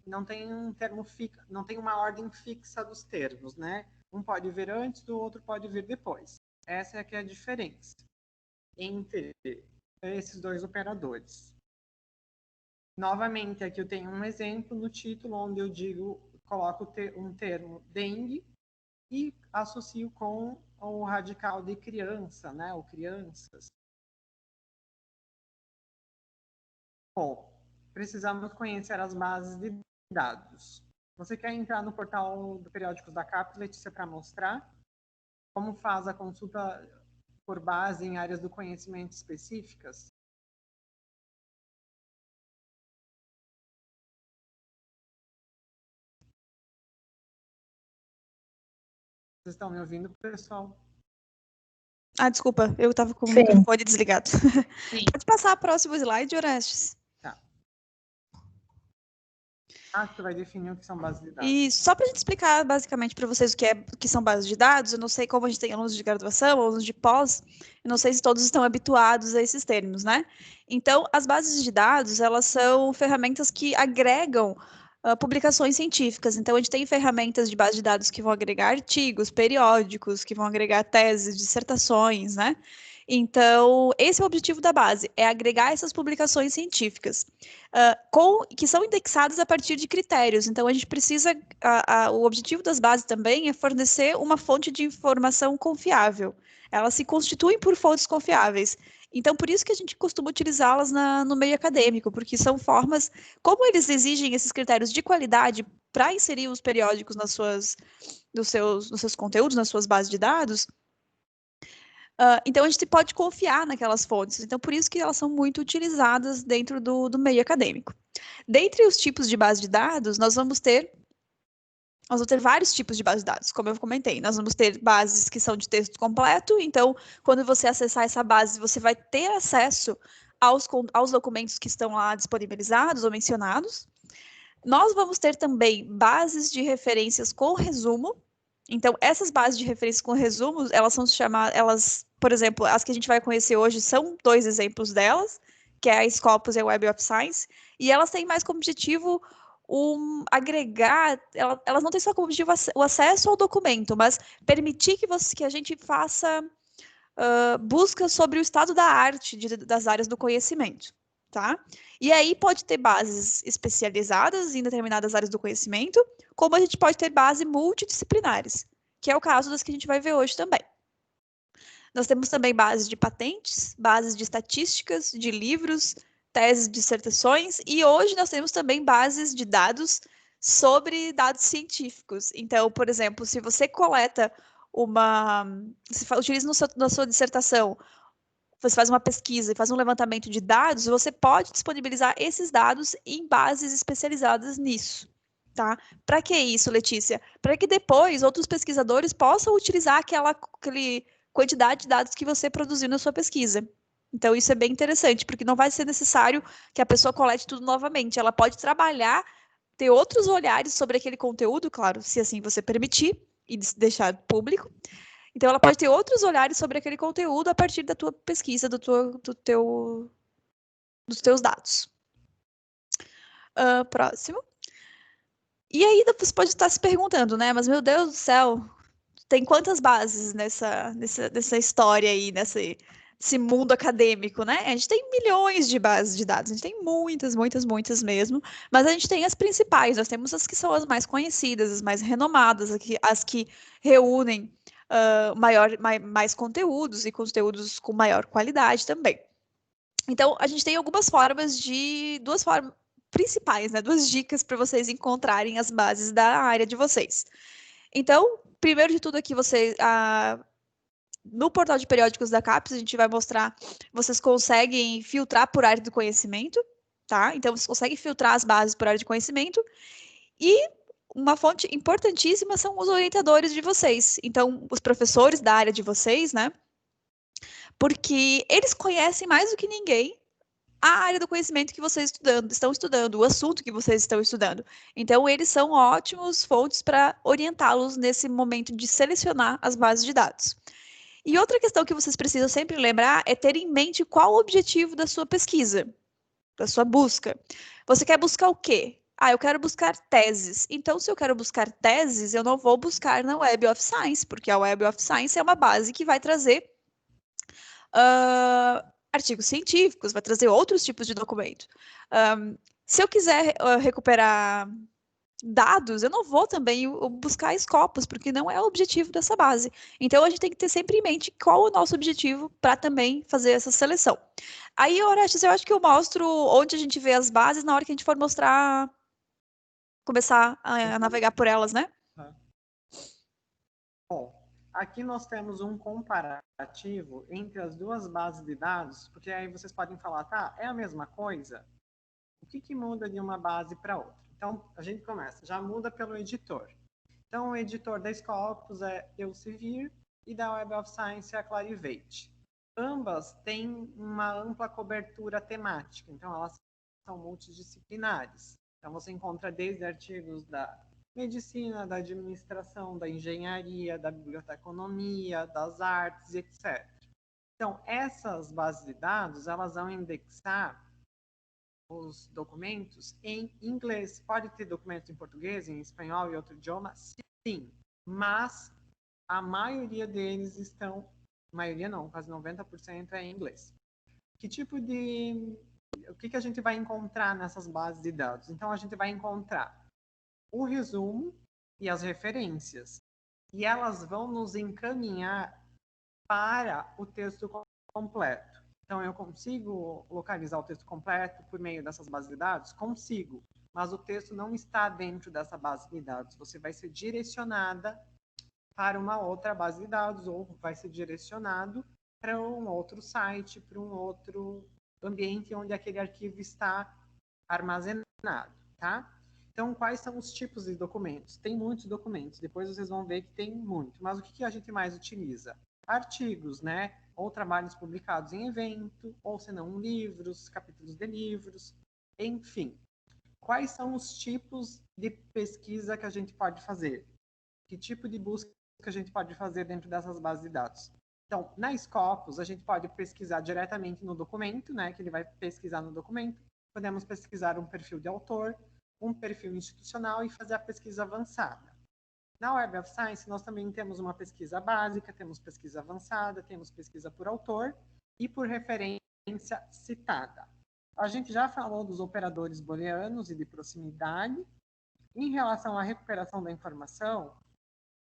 não tem um termo fixo, não tem uma ordem fixa dos termos, né? Um pode vir antes, o outro pode vir depois. Essa é que é a diferença entre esses dois operadores. Novamente, aqui eu tenho um exemplo no título onde eu coloco um termo dengue e associo com o radical de criança, né? Ou crianças. Bom, precisamos conhecer as bases de dados. Você quer entrar no portal do Periódicos da CAPES, Letícia, para mostrar como faz a consulta por base em áreas do conhecimento específicas? Vocês estão me ouvindo, pessoal? Ah, desculpa, eu estava com o microfone desligado. Pode passar o próximo slide, Orestes. Tá. Tu vai definir o que são bases de dados. E só para a gente explicar basicamente para vocês o que são bases de dados, eu não sei como a gente tem alunos de graduação, alunos de pós, eu não sei se todos estão habituados a esses termos, né? Então, as bases de dados, elas são ferramentas que agregam publicações científicas. Então, a gente tem ferramentas de base de dados que vão agregar artigos, periódicos, que vão agregar teses, dissertações, né? Então, esse é o objetivo da base, é agregar essas publicações científicas, que são indexadas a partir de critérios. Então, a gente precisa, o objetivo das bases também é fornecer uma fonte de informação confiável. Elas se constituem por fontes confiáveis. Então, por isso que a gente costuma utilizá-las no meio acadêmico, porque são formas, como eles exigem esses critérios de qualidade para inserir os periódicos nos seus conteúdos, nas suas bases de dados, então, a gente pode confiar naquelas fontes. Então, por isso que elas são muito utilizadas dentro do meio acadêmico. Dentre os tipos de base de dados, nós vamos ter vários tipos de base de dados, como eu comentei. Nós vamos ter bases que são de texto completo. Então, quando você acessar essa base, você vai ter acesso aos documentos que estão lá disponibilizados ou mencionados. Nós vamos ter também bases de referências com resumo. Então, essas bases de referência com resumos, elas são chamadas, por exemplo, as que a gente vai conhecer hoje são 2 exemplos delas, que é a Scopus e a Web of Science, e elas têm mais como objetivo agregar, elas não têm só como objetivo o acesso ao documento, mas permitir que a gente faça buscas sobre o estado da arte das áreas do conhecimento, tá? E aí pode ter bases especializadas em determinadas áreas do conhecimento, como a gente pode ter bases multidisciplinares, que é o caso das que a gente vai ver hoje também. Nós temos também bases de patentes, bases de estatísticas, de livros, teses, dissertações, e hoje nós temos também bases de dados sobre dados científicos. Então, por exemplo, se você coleta se utiliza na sua dissertação, você faz uma pesquisa e faz um levantamento de dados, você pode disponibilizar esses dados em bases especializadas nisso. Tá? Para que isso, Letícia? Para que depois outros pesquisadores possam utilizar aquele quantidade de dados que você produziu na sua pesquisa. Então, isso é bem interessante, porque não vai ser necessário que a pessoa colete tudo novamente. Ela pode trabalhar, ter outros olhares sobre aquele conteúdo, claro, se assim você permitir e deixar público. Então, ela pode ter outros olhares sobre aquele conteúdo a partir da tua pesquisa, dos teus dados. Próximo. E aí você pode estar se perguntando, né? Mas, meu Deus do céu, tem quantas bases nessa história aí, nesse mundo acadêmico, né? A gente tem milhões de bases de dados, a gente tem muitas, muitas, muitas mesmo, mas a gente tem as principais, nós temos as que são as mais conhecidas, as mais renomadas, as que reúnem mais conteúdos e conteúdos com maior qualidade também. Então, a gente tem duas formas principais, né? Duas dicas para vocês encontrarem as bases da área de vocês. Então, primeiro de tudo aqui, no portal de periódicos da CAPES, a gente vai mostrar, vocês conseguem filtrar por área do conhecimento, tá? Então, vocês conseguem filtrar as bases por área de conhecimento. E uma fonte importantíssima são os orientadores de vocês. Então, os professores da área de vocês, né? Porque eles conhecem mais do que ninguém a área do conhecimento que vocês estão estudando, o assunto que vocês estão estudando. Então, eles são ótimos fontes para orientá-los nesse momento de selecionar as bases de dados. E outra questão que vocês precisam sempre lembrar é ter em mente qual o objetivo da sua pesquisa, da sua busca. Você quer buscar o quê? Eu quero buscar teses. Então, se eu quero buscar teses, eu não vou buscar na Web of Science, porque a Web of Science é uma base que vai trazer artigos científicos, vai trazer outros tipos de documento. Se eu quiser recuperar dados, eu não vou também buscar Scopus, porque não é o objetivo dessa base. Então, a gente tem que ter sempre em mente qual é o nosso objetivo para também fazer essa seleção. Aí, Orestes, eu acho que eu mostro onde a gente vê as bases na hora que a gente for começar a navegar por elas, né? Bom, aqui nós temos um comparativo entre as duas bases de dados, porque aí vocês podem falar, tá, é a mesma coisa? O que muda de uma base para outra? Então, a gente começa, já muda pelo editor. Então, o editor da Scopus é Elsevier e da Web of Science é a Clarivate. Ambas têm uma ampla cobertura temática, então elas são multidisciplinares. Então, você encontra desde artigos da medicina, da administração, da engenharia, da biblioteconomia, das artes, etc. Então, essas bases de dados, elas vão indexar os documentos em inglês. Pode ter documentos em português, em espanhol e outro idioma? Sim, mas a maioria deles maioria não, quase 90% é em inglês. O que a gente vai encontrar nessas bases de dados? Então, a gente vai encontrar o resumo e as referências. E elas vão nos encaminhar para o texto completo. Então, eu consigo localizar o texto completo por meio dessas bases de dados? Consigo, mas o texto não está dentro dessa base de dados. Você vai ser direcionada para uma outra base de dados ou vai ser direcionado para um outro site, para um outro ambiente onde aquele arquivo está armazenado, tá? Então, quais são os tipos de documentos? Tem muitos documentos, depois vocês vão ver que tem muito. Mas o que a gente mais utiliza? Artigos, né? Ou trabalhos publicados em evento, ou se não, livros, capítulos de livros, enfim. Quais são os tipos de pesquisa que a gente pode fazer? Que tipo de busca que a gente pode fazer dentro dessas bases de dados? Então, na Scopus, a gente pode pesquisar diretamente no documento, né? Que ele vai pesquisar no documento. Podemos pesquisar um perfil de autor, um perfil institucional e fazer a pesquisa avançada. Na Web of Science, nós também temos uma pesquisa básica, temos pesquisa avançada, temos pesquisa por autor e por referência citada. A gente já falou dos operadores booleanos e de proximidade. Em relação à recuperação da informação,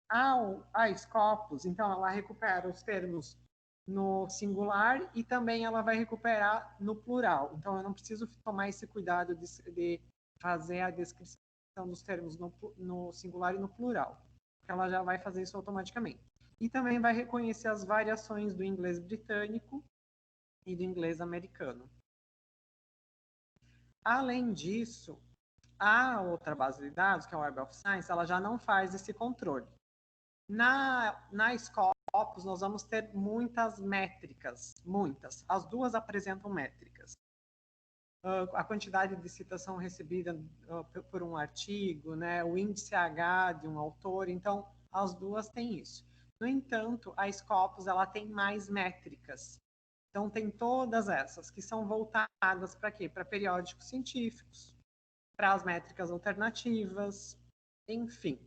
a Scopus, então, ela recupera os termos no singular e também ela vai recuperar no plural. Então, eu não preciso tomar esse cuidado de fazer a descrição dos termos no singular e no plural. Ela já vai fazer isso automaticamente. E também vai reconhecer as variações do inglês britânico e do inglês americano. Além disso, a outra base de dados, que é o Web of Science, ela já não faz esse controle. Na Scopus, nós vamos ter muitas métricas, muitas. As duas apresentam métricas. A quantidade de citação recebida por um artigo, né, o índice H de um autor, então as duas têm isso. No entanto, a Scopus ela tem mais métricas. Então tem todas essas que são voltadas para quê? Para periódicos científicos, para as métricas alternativas, enfim.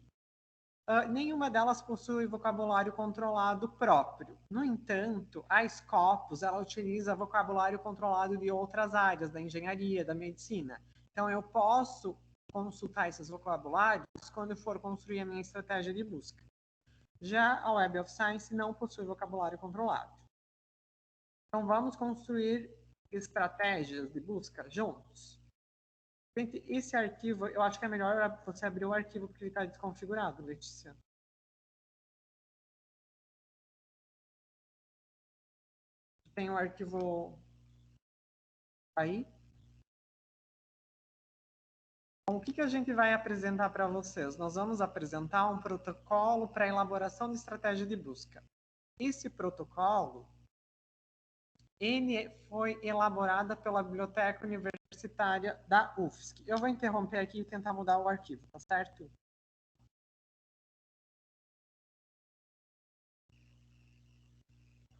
Nenhuma delas possui vocabulário controlado próprio. No entanto, a Scopus ela utiliza vocabulário controlado de outras áreas, da engenharia, da medicina. Então, eu posso consultar esses vocabulários quando eu for construir a minha estratégia de busca. Já a Web of Science não possui vocabulário controlado. Então, vamos construir estratégias de busca juntos. Esse arquivo, eu acho que é melhor você abrir o arquivo porque ele está desconfigurado, Letícia. Tem o arquivo aí. Então, o que a gente vai apresentar para vocês? Nós vamos apresentar um protocolo para a elaboração de estratégia de busca. Esse protocolo, ele foi elaborado pela Biblioteca Universitária da UFSC. Eu vou interromper aqui e tentar mudar o arquivo, tá certo?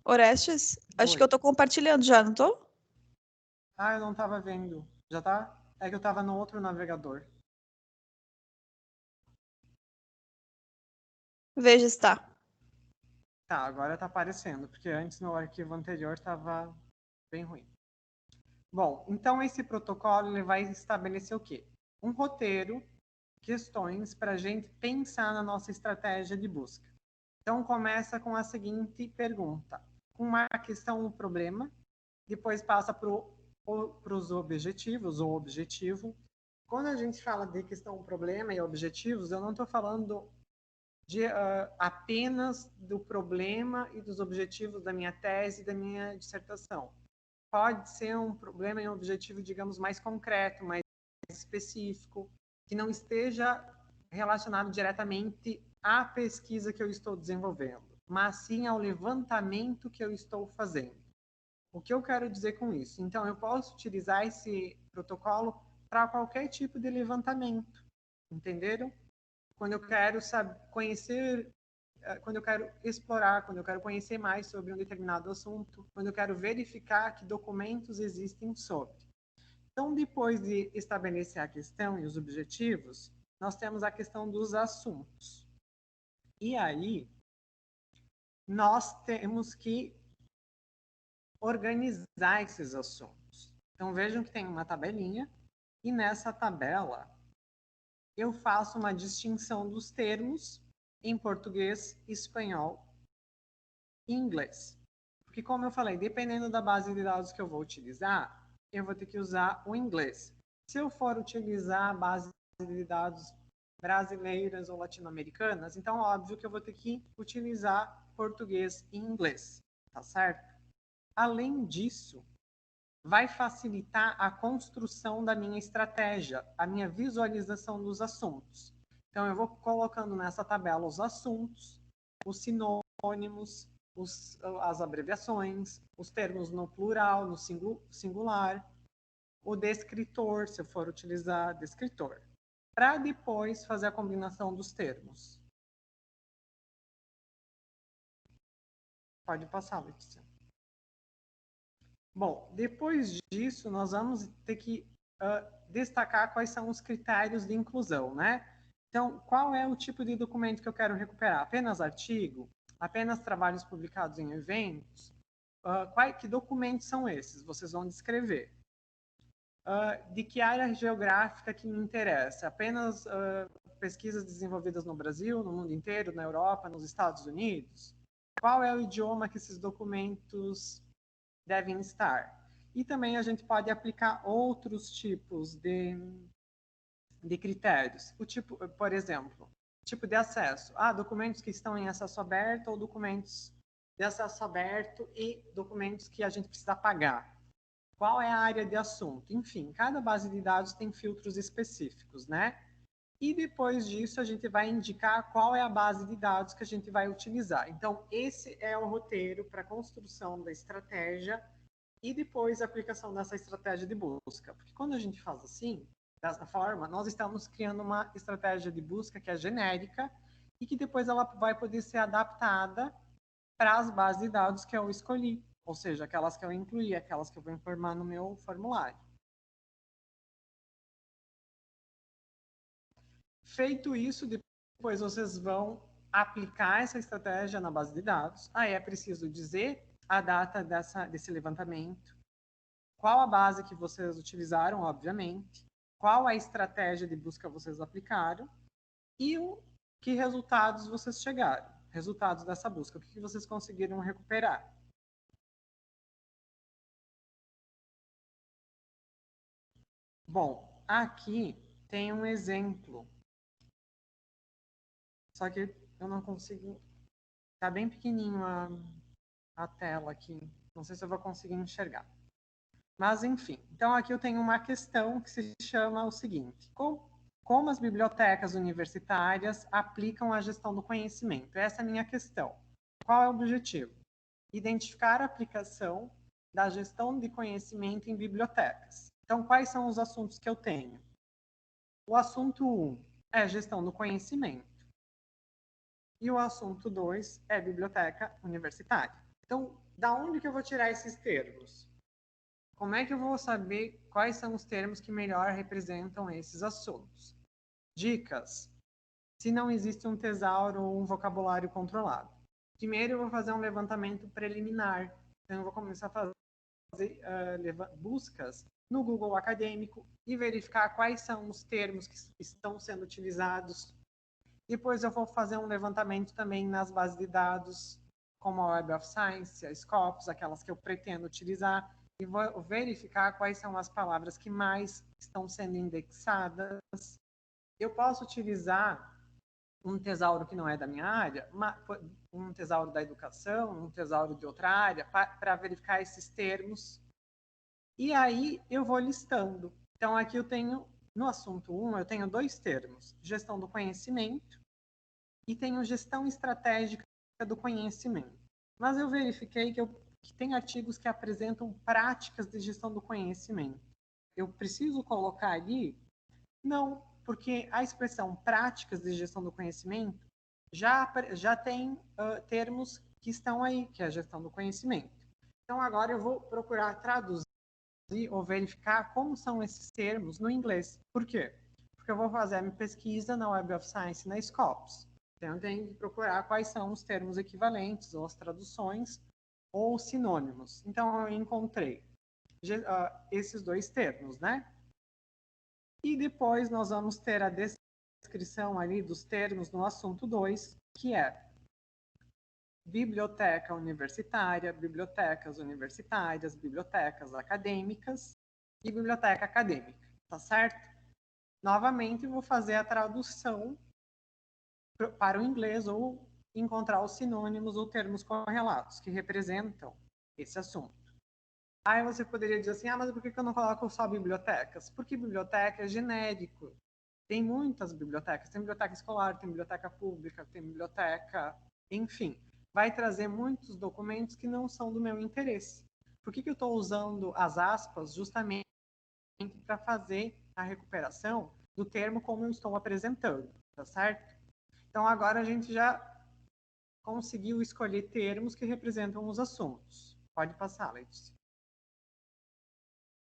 Orestes, acho Oi. que eu tô compartilhando já, não tô? Ah, eu não estava vendo. Já tá? É que eu estava no outro navegador. Veja se tá. Tá, agora está aparecendo, porque antes meu arquivo anterior estava bem ruim. Bom, então esse protocolo ele vai estabelecer o quê? Um roteiro, questões para a gente pensar na nossa estratégia de busca. Então começa com a seguinte pergunta. Uma questão, um problema, depois passa para os objetivos, ou objetivo. Quando a gente fala de questão, problema e objetivos, eu não estou falando apenas do problema e dos objetivos da minha tese e da minha dissertação. Pode ser um problema e um objetivo, digamos, mais concreto, mais específico, que não esteja relacionado diretamente à pesquisa que eu estou desenvolvendo, mas sim ao levantamento que eu estou fazendo. O que eu quero dizer com isso? Então, eu posso utilizar esse protocolo para qualquer tipo de levantamento, entenderam? Quando eu quero conhecer, quando eu quero explorar, quando eu quero conhecer mais sobre um determinado assunto, quando eu quero verificar que documentos existem sobre. Então, depois de estabelecer a questão e os objetivos, nós temos a questão dos assuntos. E aí, nós temos que organizar esses assuntos. Então, vejam que tem uma tabelinha, e nessa tabela eu faço uma distinção dos termos em português, espanhol e inglês. Porque, como eu falei, dependendo da base de dados que eu vou utilizar, eu vou ter que usar o inglês. Se eu for utilizar a base de dados brasileiras ou latino-americanas, então, óbvio que eu vou ter que utilizar português e inglês, tá certo? Além disso, vai facilitar a construção da minha estratégia, a minha visualização dos assuntos. Então, eu vou colocando nessa tabela os assuntos, os sinônimos, as abreviações, os termos no plural, no singular, o descritor, se eu for utilizar descritor, para depois fazer a combinação dos termos. Pode passar, Letícia. Bom, depois disso, nós vamos ter que destacar quais são os critérios de inclusão, né? Então, qual é o tipo de documento que eu quero recuperar? Apenas artigo? Apenas trabalhos publicados em eventos? Que documentos são esses? Vocês vão descrever. De que área geográfica que me interessa? Apenas pesquisas desenvolvidas no Brasil, no mundo inteiro, na Europa, nos Estados Unidos? Qual é o idioma que esses documentos devem estar? E também a gente pode aplicar outros tipos de critérios. O tipo, por exemplo, tipo de acesso. Documentos que estão em acesso aberto ou documentos de acesso aberto e documentos que a gente precisa pagar. Qual é a área de assunto? Enfim, cada base de dados tem filtros específicos, né? E depois disso, a gente vai indicar qual é a base de dados que a gente vai utilizar. Então, esse é o roteiro para a construção da estratégia e depois a aplicação dessa estratégia de busca. Porque quando a gente faz assim, dessa forma, nós estamos criando uma estratégia de busca que é genérica e que depois ela vai poder ser adaptada para as bases de dados que eu escolhi, ou seja, aquelas que eu incluí, aquelas que eu vou informar no meu formulário. Feito isso, depois vocês vão aplicar essa estratégia na base de dados. Aí é preciso dizer a data desse levantamento, qual a base que vocês utilizaram, obviamente, qual a estratégia de busca vocês aplicaram e que resultados vocês chegaram, resultados dessa busca, o que vocês conseguiram recuperar. Bom, aqui tem um exemplo, só que eu não consigo, tá bem pequenininho a tela aqui, não sei se eu vou conseguir enxergar. Mas, enfim, então aqui eu tenho uma questão que se chama o seguinte: como as bibliotecas universitárias aplicam a gestão do conhecimento? Essa é a minha questão. Qual é o objetivo? Identificar a aplicação da gestão de conhecimento em bibliotecas. Então, quais são os assuntos que eu tenho? O assunto 1 é gestão do conhecimento. E o assunto 2 é biblioteca universitária. Então, da onde que eu vou tirar esses termos? Como é que eu vou saber quais são os termos que melhor representam esses assuntos? Dicas. Se não existe um tesauro ou um vocabulário controlado. Primeiro eu vou fazer um levantamento preliminar. Então eu vou começar a fazer buscas no Google Acadêmico e verificar quais são os termos que estão sendo utilizados. Depois eu vou fazer um levantamento também nas bases de dados, como a Web of Science, a Scopus, aquelas que eu pretendo utilizar, e vou verificar quais são as palavras que mais estão sendo indexadas. Eu posso utilizar um tesauro que não é da minha área, um tesauro da educação, um tesauro de outra área, para verificar esses termos. E aí eu vou listando. Então aqui eu tenho, no assunto 1, eu tenho 2 termos: gestão do conhecimento e tenho gestão estratégica do conhecimento. Mas eu verifiquei que tem artigos que apresentam práticas de gestão do conhecimento. Eu preciso colocar ali? Não, porque a expressão práticas de gestão do conhecimento já tem termos que estão aí, que é a gestão do conhecimento. Então, agora eu vou procurar traduzir ou verificar como são esses termos no inglês. Por quê? Porque eu vou fazer a minha pesquisa na Web of Science na Scopus. Então, eu tenho que procurar quais são os termos equivalentes, ou as traduções, ou sinônimos. Então, eu encontrei esses 2 termos, né? E depois nós vamos ter a descrição ali dos termos no assunto 2, que é biblioteca universitária, bibliotecas universitárias, bibliotecas acadêmicas e biblioteca acadêmica, tá certo? Novamente, vou fazer a tradução para o inglês ou encontrar os sinônimos ou termos correlatos que representam esse assunto. Aí você poderia dizer assim, mas por que eu não coloco só bibliotecas? Porque biblioteca é genérico. Tem muitas bibliotecas. Tem biblioteca escolar, tem biblioteca pública, tem biblioteca... Enfim, vai trazer muitos documentos que não são do meu interesse. Por que eu estou usando as aspas justamente para fazer a recuperação do termo como eu estou apresentando, tá certo? Então, agora a gente já conseguiu escolher termos que representam os assuntos. Pode passar, Letícia.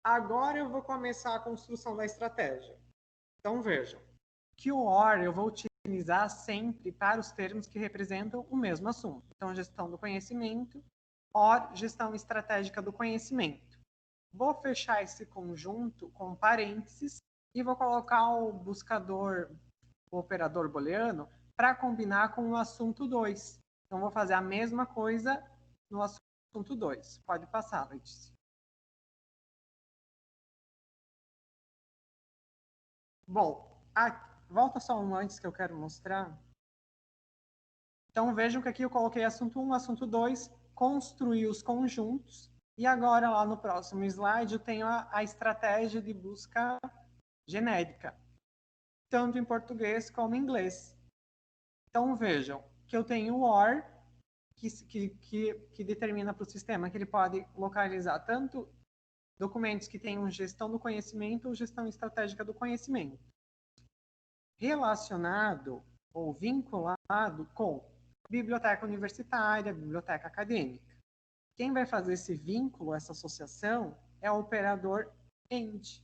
Agora eu vou começar a construção da estratégia. Então, vejam, que o OR eu vou utilizar sempre para os termos que representam o mesmo assunto. Então, gestão do conhecimento, OR, gestão estratégica do conhecimento. Vou fechar esse conjunto com parênteses e vou colocar o buscador, o operador booleano, para combinar com o assunto 2. Então, vou fazer a mesma coisa no assunto 2. Pode passar, Letícia. Bom, volta só um antes que eu quero mostrar. Então, vejam que aqui eu coloquei assunto 1, assunto 2, construí os conjuntos, e agora, lá no próximo slide, eu tenho a estratégia de busca genérica, tanto em português como em inglês. Então, vejam que eu tenho o OR, que determina para o sistema que ele pode localizar tanto documentos que tenham gestão do conhecimento ou gestão estratégica do conhecimento, relacionado ou vinculado com biblioteca universitária, biblioteca acadêmica. Quem vai fazer esse vínculo, essa associação, é o operador AND.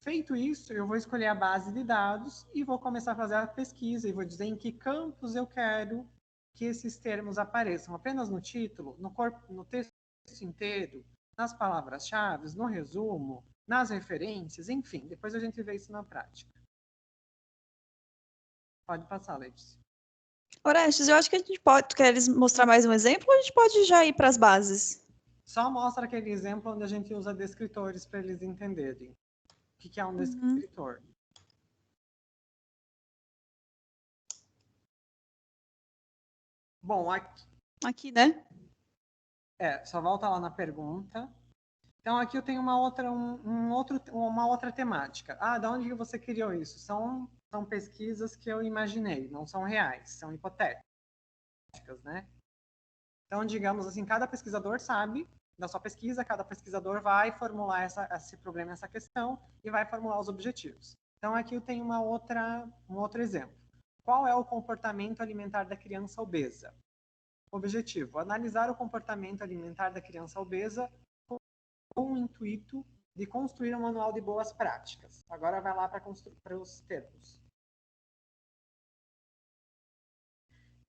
Feito isso, eu vou escolher a base de dados e vou começar a fazer a pesquisa e vou dizer em que campos eu quero que esses termos apareçam. Apenas no título, no texto inteiro, nas palavras-chave, no resumo, nas referências, enfim. Depois a gente vê isso na prática. Pode passar, Letícia. Orestes, eu acho que a gente pode. Quer mostrar mais um exemplo ou a gente pode já ir para as bases? Só mostra aquele exemplo onde a gente usa descritores para eles entenderem. O que é um descritor? Bom, aqui, né? Só volta lá na pergunta. Então, aqui eu tenho uma outra temática. De onde que você criou isso? São pesquisas que eu imaginei, não são reais, são hipotéticas, né? Então, digamos assim, cada pesquisador sabe da sua pesquisa, cada pesquisador vai formular esse problema, essa questão, e vai formular os objetivos. Então, aqui eu tenho um outro exemplo. Qual é o comportamento alimentar da criança obesa? Objetivo: analisar o comportamento alimentar da criança obesa com o intuito de construir um manual de boas práticas. Agora vai lá para os termos.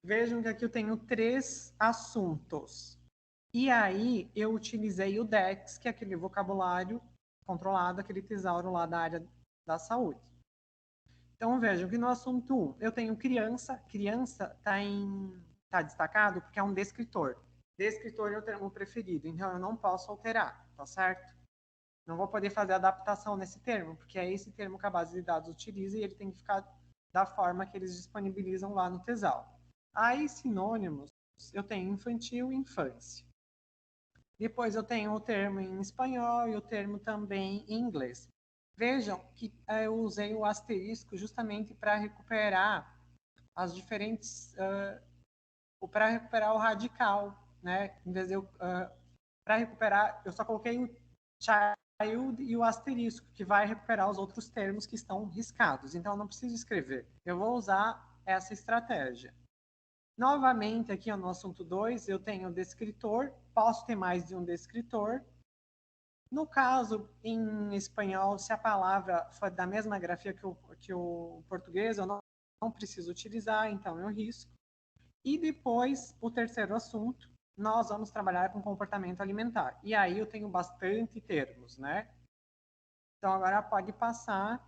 Vejam que aqui eu tenho 3 assuntos. E aí eu utilizei o DEX, que é aquele vocabulário controlado, aquele tesouro lá da área da saúde. Então vejam que no assunto 1 eu tenho criança. Criança está destacado porque é um descritor. Descritor é o termo preferido, então eu não posso alterar, tá certo? Não vou poder fazer adaptação nesse termo, porque é esse termo que a base de dados utiliza e ele tem que ficar da forma que eles disponibilizam lá no Tesouro. Aí, sinônimos, eu tenho infantil e infância. Depois eu tenho o termo em espanhol e o termo também em inglês. Vejam que eu usei o asterisco justamente para recuperar as diferentes... para recuperar o radical, né? Em vez de para recuperar, eu só coloquei o child e o asterisco, que vai recuperar os outros termos que estão riscados. Então, eu não preciso escrever. Eu vou usar essa estratégia. Novamente, aqui no assunto 2, eu tenho o descritor. Posso ter mais de um descritor. No caso, em espanhol, se a palavra for da mesma grafia que o português, eu não preciso utilizar, então eu risco. E depois, o terceiro assunto, nós vamos trabalhar com comportamento alimentar. E aí eu tenho bastante termos, né? Então, agora pode passar,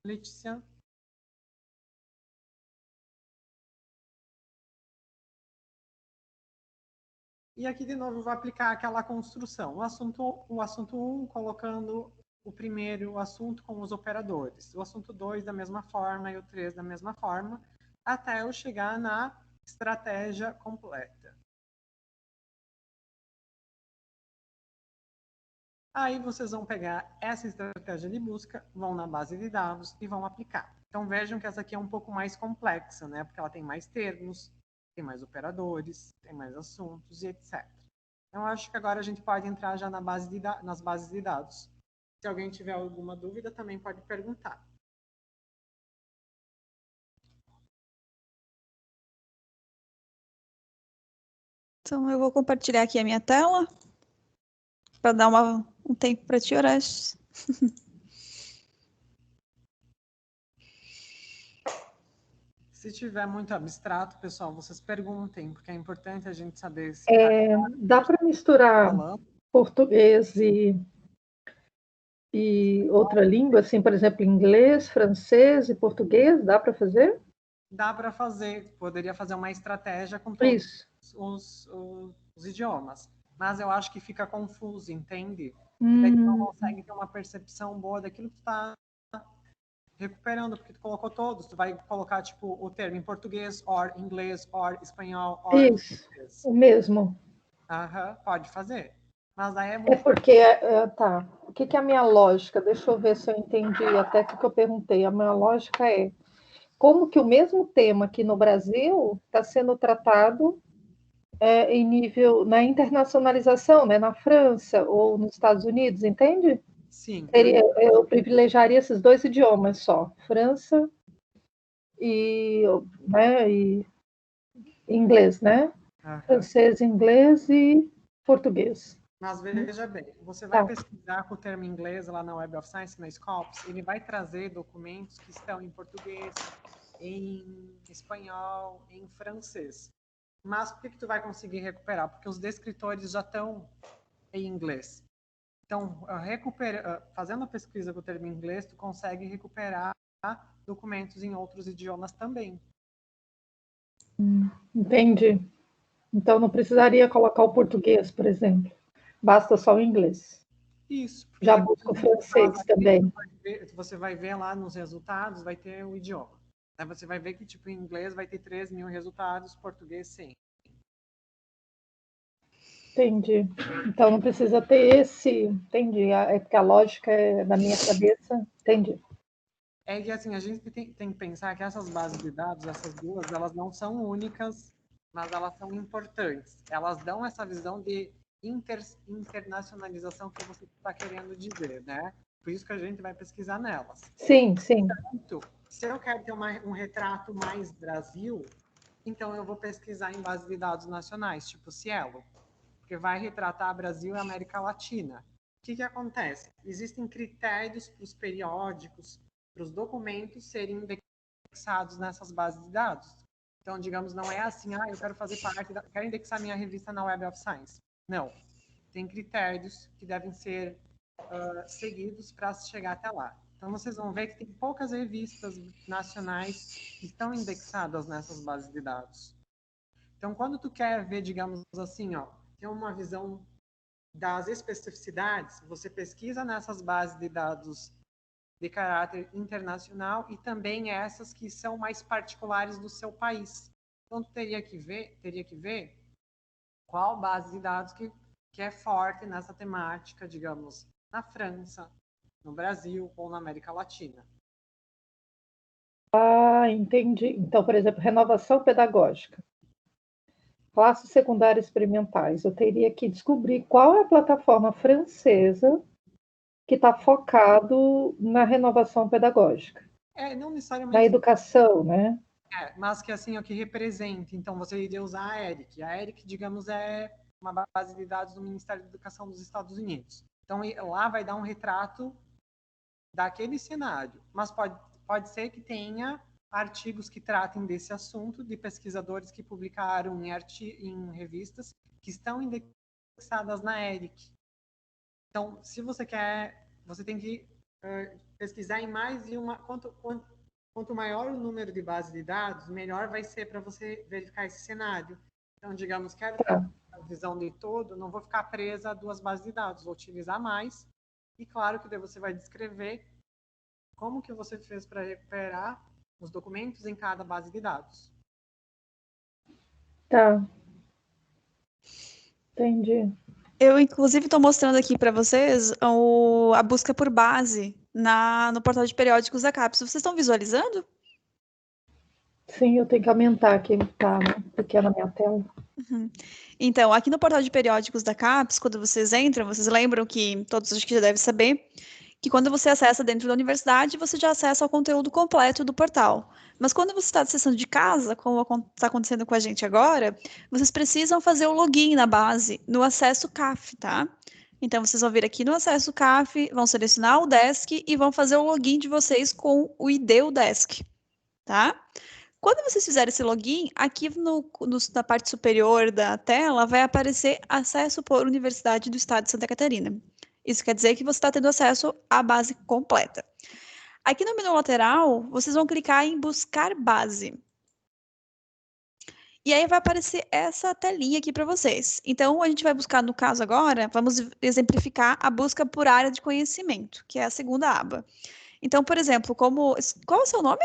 Letícia. E aqui, de novo, eu vou aplicar aquela construção. O assunto 1, colocando o primeiro assunto com os operadores. O assunto 2, da mesma forma, e o 3, da mesma forma, até eu chegar na estratégia completa. Aí vocês vão pegar essa estratégia de busca, vão na base de dados e vão aplicar. Então vejam que essa aqui é um pouco mais complexa, né? Porque ela tem mais termos, tem mais operadores, tem mais assuntos e etc. Então acho que agora a gente pode entrar já nas bases de dados. Se alguém tiver alguma dúvida, também pode perguntar. Então eu vou compartilhar aqui a minha tela para dar um tempo para ti, Orestes. Se tiver muito abstrato, pessoal, vocês perguntem, porque é importante a gente saber se Dá para misturar falando. português e outra língua, assim, por exemplo, inglês, francês e português, dá para fazer? Dá para fazer, poderia fazer uma estratégia com todos Isso. os idiomas. Mas eu acho que fica confuso, entende? E daí tu não consegue ter uma percepção boa daquilo que tu tá recuperando, porque tu colocou todos. Tu vai colocar, tipo, o termo em português, or inglês, or espanhol, or Isso, francês. o mesmo. Aham, pode fazer. Mas daí é É muito... porque, tá, o que que é a minha lógica? Deixa eu ver se eu entendi até o que eu perguntei. A minha lógica é como que o mesmo tema aqui no Brasil está sendo tratado em nível, na internacionalização, né, na França ou nos Estados Unidos, entende? Sim. Eu privilegiaria esses dois idiomas só, França né, e inglês, né? Aham. Francês, inglês e português. Mas veja bem, você vai Tá. pesquisar com o termo inglês lá na Web of Science, na Scopus, ele vai trazer documentos que estão em português, em espanhol, em francês. Mas por que tu vai conseguir recuperar? Porque os descritores já estão em inglês. Então, fazendo a pesquisa com o termo inglês, tu consegue recuperar documentos em outros idiomas também. Entendi. Então não precisaria colocar o português, por exemplo. Basta só o inglês. Isso. Já busco o francês também. Você vai ver lá nos resultados, vai ter o idioma. Aí você vai ver que, tipo, em inglês vai ter 3.000 resultados, português 100. Entendi. Então não precisa ter esse. Entendi. É porque a lógica é da minha cabeça. Entendi. É que, assim, a gente tem que pensar que essas bases de dados, essas duas, elas não são únicas, mas elas são importantes. Elas dão essa visão de internacionalização que você está querendo dizer, né? Por isso que a gente vai pesquisar nelas. Sim, sim. Então, se eu quero ter um retrato mais Brasil, então eu vou pesquisar em bases de dados nacionais, tipo Cielo, porque vai retratar Brasil e América Latina. O que acontece? Existem critérios para os periódicos, para os documentos serem indexados nessas bases de dados. Então, digamos, não é assim, eu quero fazer parte, quero indexar minha revista na Web of Science. Não. Tem critérios que devem ser seguidos para chegar até lá. Então, vocês vão ver que tem poucas revistas nacionais que estão indexadas nessas bases de dados. Então, quando tu quer ver, digamos assim, ter uma visão das especificidades, você pesquisa nessas bases de dados de caráter internacional e também essas que são mais particulares do seu país. Então, tu teria que ver qual base de dados que é forte nessa temática, digamos, na França, no Brasil ou na América Latina. Ah, entendi. Então, por exemplo, renovação pedagógica. Classes secundárias experimentais. Eu teria que descobrir qual é a plataforma francesa que está focado na renovação pedagógica. Não necessariamente. Na educação, né? Mas que assim, o que representa. Então, você iria usar a ERIC. A ERIC, digamos, é uma base de dados do Ministério da Educação dos Estados Unidos. Então, lá vai dar um retrato daquele cenário. Mas pode ser que tenha artigos que tratem desse assunto, de pesquisadores que publicaram em revistas que estão indexadas na ERIC. Então, se você quer, você tem que pesquisar em mais de uma... Quanto maior o número de bases de dados, melhor vai ser para você verificar esse cenário. Então, digamos, quero ter a visão de todo, não vou ficar presa a 2 bases de dados, vou utilizar mais. E claro que daí você vai descrever como que você fez para recuperar os documentos em cada base de dados. Tá. Entendi. Eu, inclusive, estou mostrando aqui para vocês a busca por base no portal de periódicos da CAPES. Vocês estão visualizando? Sim, eu tenho que aumentar aqui, tá pequena a minha tela. Uhum. Então, aqui no portal de periódicos da CAPES, quando vocês entram, vocês lembram que, todos acho que já devem saber, que quando você acessa dentro da universidade, você já acessa o conteúdo completo do portal. Mas quando você está acessando de casa, como está acontecendo com a gente agora, vocês precisam fazer o login na base, no acesso CAF, tá? Então, vocês vão vir aqui no acesso CAF, vão selecionar o desk e vão fazer o login de vocês com o ID UDESC, tá? Quando vocês fizerem esse login, aqui na parte superior da tela vai aparecer acesso por Universidade do Estado de Santa Catarina. Isso quer dizer que você está tendo acesso à base completa. Aqui no menu lateral, vocês vão clicar em buscar base. E aí vai aparecer essa telinha aqui para vocês. Então, a gente vai buscar, no caso agora, vamos exemplificar a busca por área de conhecimento, que é a segunda aba. Então, por exemplo, qual é o seu nome?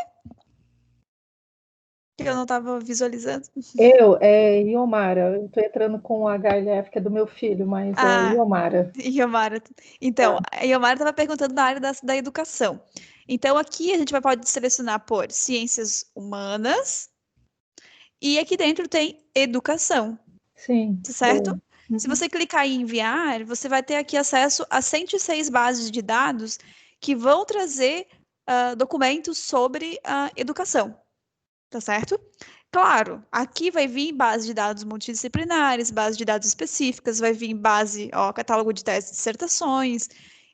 Que eu não estava visualizando. Iomara. Eu estou entrando com o HLF, que é do meu filho, mas é Iomara. Iomara. Então, a Iomara estava perguntando da área da educação. Então, aqui a gente pode selecionar por ciências humanas e aqui dentro tem educação. Sim. Certo? Se você clicar em enviar, você vai ter aqui acesso a 106 bases de dados que vão trazer documentos sobre a educação. Tá certo? Claro, aqui vai vir base de dados multidisciplinares, base de dados específicas, vai vir catálogo de teses e dissertações.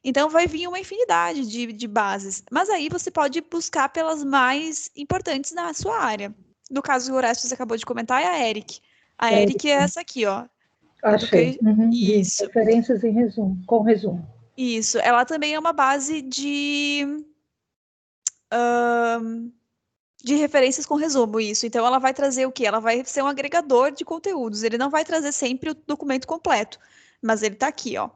Então, vai vir uma infinidade de bases. Mas aí você pode buscar pelas mais importantes na sua área. No caso que o Orestes acabou de comentar, é a ERIC. A ERIC é essa aqui, ó. Achei. Isso. Referências em resumo, com resumo. Isso. Ela também é uma base de referências com resumo, isso. Então, ela vai trazer o quê? Ela vai ser um agregador de conteúdos. Ele não vai trazer sempre o documento completo, mas ele está aqui, ó.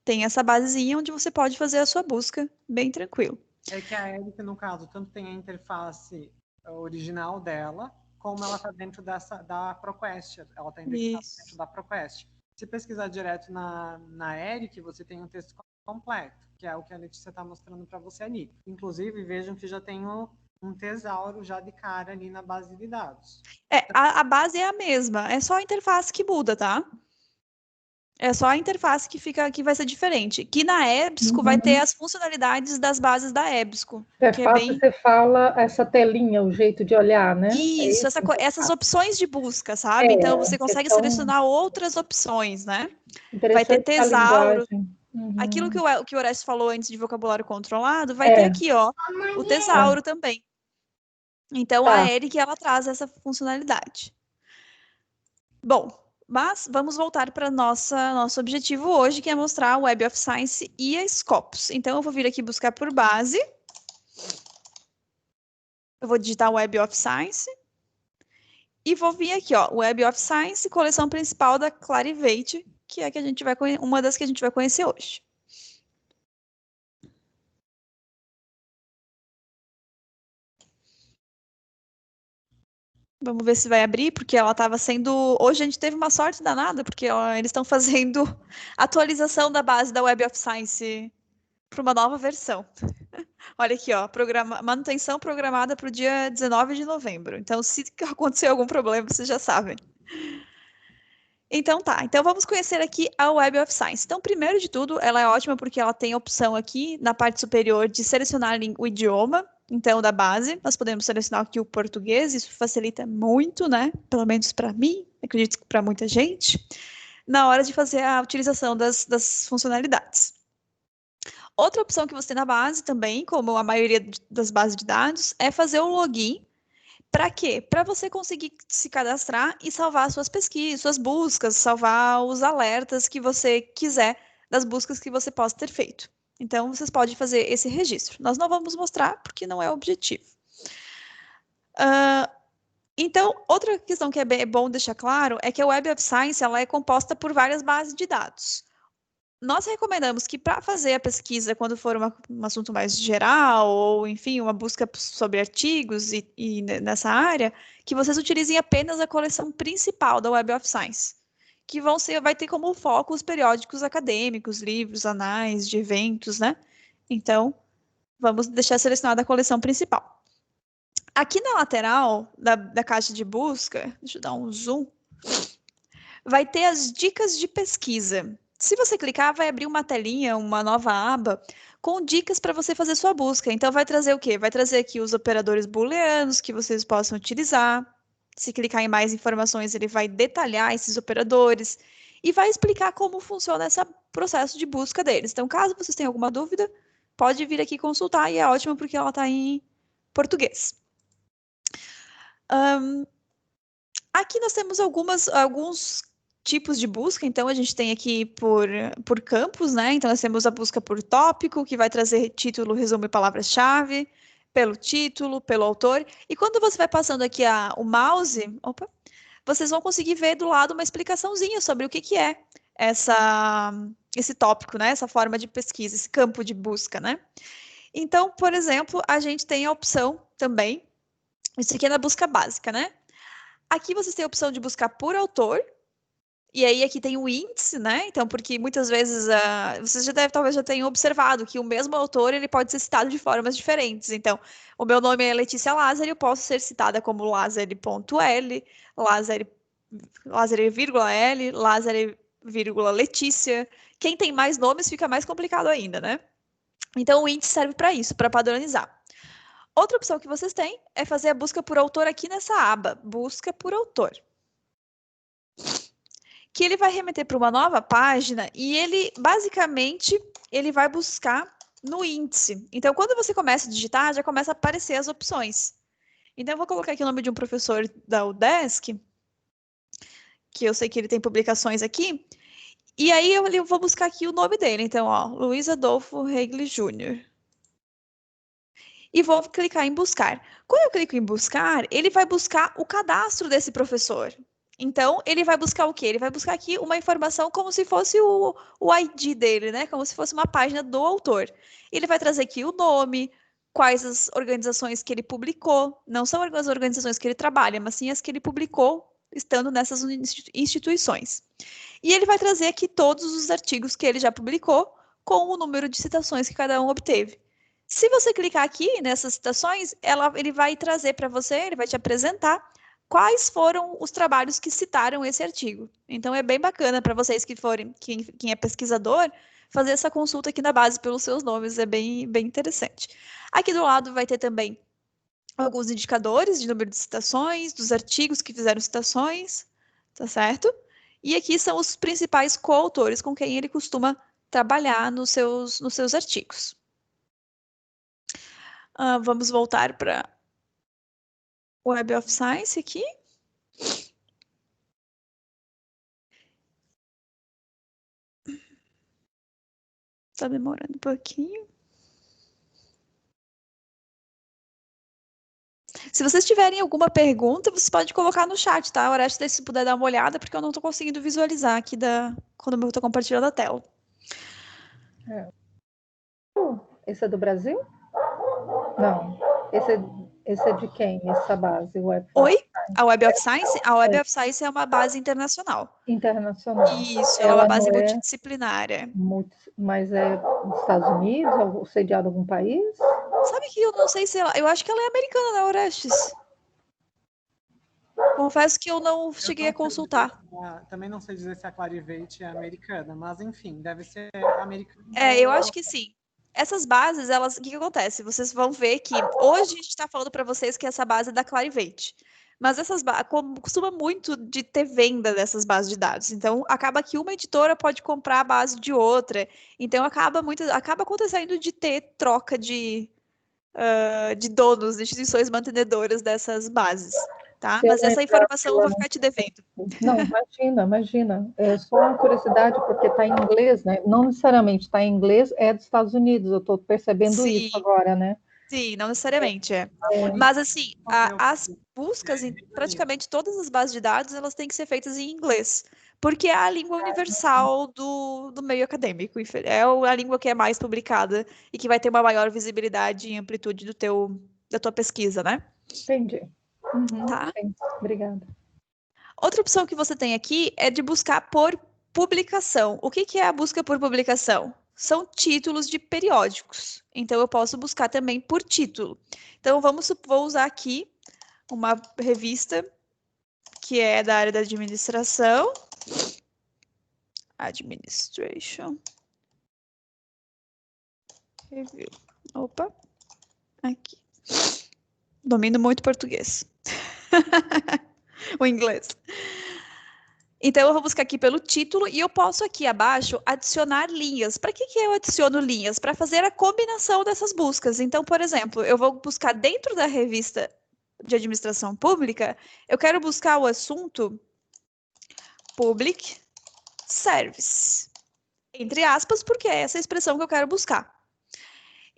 Tem essa basezinha onde você pode fazer a sua busca bem tranquilo. É que a ERIC, no caso, tanto tem a interface original dela, como ela está dentro da ProQuest. Ela está dentro da ProQuest. Se pesquisar direto na ERIC, você tem um texto completo, que é o que a Letícia está mostrando para você ali. Inclusive, vejam que já tem um tesauro já de cara ali na base de dados. A base é a mesma, é só a interface que muda, tá? É só a interface que vai ser diferente. Que na EBSCO vai ter as funcionalidades das bases da EBSCO. Você fala essa telinha, o jeito de olhar, né? Isso, essas opções de busca, sabe? Então, você consegue selecionar outras opções, né? Vai ter tesauro. Aquilo que o Orestes falou antes de vocabulário controlado, vai ter aqui, ó, o tesauro também. Então, a ERIC, ela traz essa funcionalidade. Bom, mas vamos voltar para nosso objetivo hoje, que é mostrar o Web of Science e a Scopus. Então, eu vou vir aqui buscar por base. Eu vou digitar Web of Science. E vou vir aqui, ó, Web of Science, coleção principal da Clarivate, que é uma das que a gente vai conhecer hoje. Vamos ver se vai abrir, porque ela estava sendo... Hoje a gente teve uma sorte danada, porque eles estão fazendo atualização da base da Web of Science para uma nova versão. Olha aqui, ó, manutenção programada para o dia 19 de novembro. Então, se acontecer algum problema, vocês já sabem. Então tá, então vamos conhecer aqui a Web of Science. Então, primeiro de tudo, ela é ótima porque ela tem a opção aqui na parte superior de selecionar o idioma, então da base. Nós podemos selecionar aqui o português, isso facilita muito, né? Pelo menos para mim, acredito que para muita gente, na hora de fazer a utilização das funcionalidades. Outra opção que você tem na base também, como a maioria das bases de dados, é fazer o login. Para quê? Para você conseguir se cadastrar e salvar suas pesquisas, suas buscas, salvar os alertas que você quiser das buscas que você possa ter feito. Então, vocês podem fazer esse registro. Nós não vamos mostrar porque não é o objetivo. Então, outra questão que é bom deixar claro é que a Web of Science ela é composta por várias bases de dados. Nós recomendamos que para fazer a pesquisa, quando for um assunto mais geral, ou enfim, uma busca sobre artigos e nessa área, que vocês utilizem apenas a coleção principal da Web of Science, que vai ter como foco os periódicos acadêmicos, livros, anais, de eventos, né? Então, vamos deixar selecionada a coleção principal. Aqui na lateral da caixa de busca, deixa eu dar um zoom, vai ter as dicas de pesquisa. Se você clicar, vai abrir uma telinha, uma nova aba, com dicas para você fazer sua busca. Então, vai trazer o quê? Vai trazer aqui os operadores booleanos que vocês possam utilizar. Se clicar em mais informações, ele vai detalhar esses operadores e vai explicar como funciona esse processo de busca deles. Então, caso vocês tenham alguma dúvida, pode vir aqui consultar e é ótimo porque ela está em português. Aqui nós temos alguns tipos de busca, então a gente tem aqui por campos, né? Então nós temos a busca por tópico, que vai trazer título, resumo e palavras-chave, pelo título, pelo autor. E quando você vai passando aqui o mouse, vocês vão conseguir ver do lado uma explicaçãozinha sobre o que é esse tópico, né? Essa forma de pesquisa, esse campo de busca, né? Então, por exemplo, a gente tem a opção também, isso aqui é na busca básica, né? Aqui vocês têm a opção de buscar por autor, e aí aqui tem o índice, né? Então, porque muitas vezes vocês talvez já tenham observado que o mesmo autor ele pode ser citado de formas diferentes. Então, o meu nome é Letícia Lázaro, eu posso ser citada como Lázaro.L, Lázaro,L, Lázaro,Letícia. Quem tem mais nomes fica mais complicado ainda, né? Então, o índice serve para isso, para padronizar. Outra opção que vocês têm é fazer a busca por autor aqui nessa aba, busca por autor. Que ele vai remeter para uma nova página e ele, basicamente, ele vai buscar no índice. Então, quando você começa a digitar, já começa a aparecer as opções. Então, eu vou colocar aqui o nome de um professor da UDESC, que eu sei que ele tem publicações aqui, e aí eu vou buscar aqui o nome dele. Então, ó, Luiz Adolfo Regli Júnior. E vou clicar em buscar. Quando eu clico em buscar, ele vai buscar o cadastro desse professor. Então, ele vai buscar o quê? Ele vai buscar aqui uma informação como se fosse o ID dele, né? Como se fosse uma página do autor. Ele vai trazer aqui o nome, quais as organizações que ele publicou. Não são as organizações que ele trabalha, mas sim as que ele publicou estando nessas instituições. E ele vai trazer aqui todos os artigos que ele já publicou com o número de citações que cada um obteve. Se você clicar aqui nessas citações, ele vai trazer para você, ele vai te apresentar quais foram os trabalhos que citaram esse artigo. Então, é bem bacana para vocês quem é pesquisador, fazer essa consulta aqui na base pelos seus nomes, é bem, bem interessante. Aqui do lado vai ter também alguns indicadores de número de citações, dos artigos que fizeram citações, tá certo? E aqui são os principais coautores com quem ele costuma trabalhar nos seus artigos. Vamos voltar para o Web of Science aqui. Está demorando um pouquinho. Se vocês tiverem alguma pergunta, vocês podem colocar no chat, tá? Orestes, se puder dar uma olhada, porque eu não estou conseguindo visualizar aqui quando eu estou compartilhando a tela. Esse é do Brasil? Não. Esse é de quem? Essa base? Oi? A Web of Science? A Web of Science é uma base internacional. Internacional. Isso, ela é uma base multidisciplinar. Mas é dos Estados Unidos, ou sediada em algum país? Sabe que eu não sei se eu acho que ela é americana, né, Orestes? Confesso que eu não cheguei a consultar. Também não sei dizer se a Clarivate é americana, mas enfim, deve ser americana. Eu acho que sim. Essas bases, o que acontece? Vocês vão ver que hoje a gente está falando para vocês que essa base é da Clarivate. Mas essas costuma muito de ter venda dessas bases de dados. Então, acaba que uma editora pode comprar a base de outra. Então, acaba acontecendo de ter troca de donos, de instituições mantenedoras dessas bases. Tá? Mas essa informação eu vou ficar te devendo. Não, imagina. É só uma curiosidade, porque está em inglês, né? Não necessariamente está em inglês, é dos Estados Unidos. Eu estou percebendo isso agora, né? Sim, não necessariamente, Mas, assim, as buscas em praticamente todas as bases de dados, elas têm que ser feitas em inglês, porque é a língua universal do meio acadêmico. É a língua que é mais publicada e que vai ter uma maior visibilidade e amplitude da tua pesquisa, né? Entendi. Tá? Sim, obrigada. Outra opção que você tem aqui é de buscar por publicação. O que é a busca por publicação? São títulos de periódicos. Então, eu posso buscar também por título. Então, vou usar aqui uma revista que é da área da administração. Administration. Review. Opa. Aqui. Domino muito português. O inglês. Então, eu vou buscar aqui pelo título e eu posso aqui abaixo adicionar linhas. Para que eu adiciono linhas? Para fazer a combinação dessas buscas. Então, por exemplo, eu vou buscar dentro da revista de administração pública, eu quero buscar o assunto Public Service, entre aspas, porque é essa a expressão que eu quero buscar.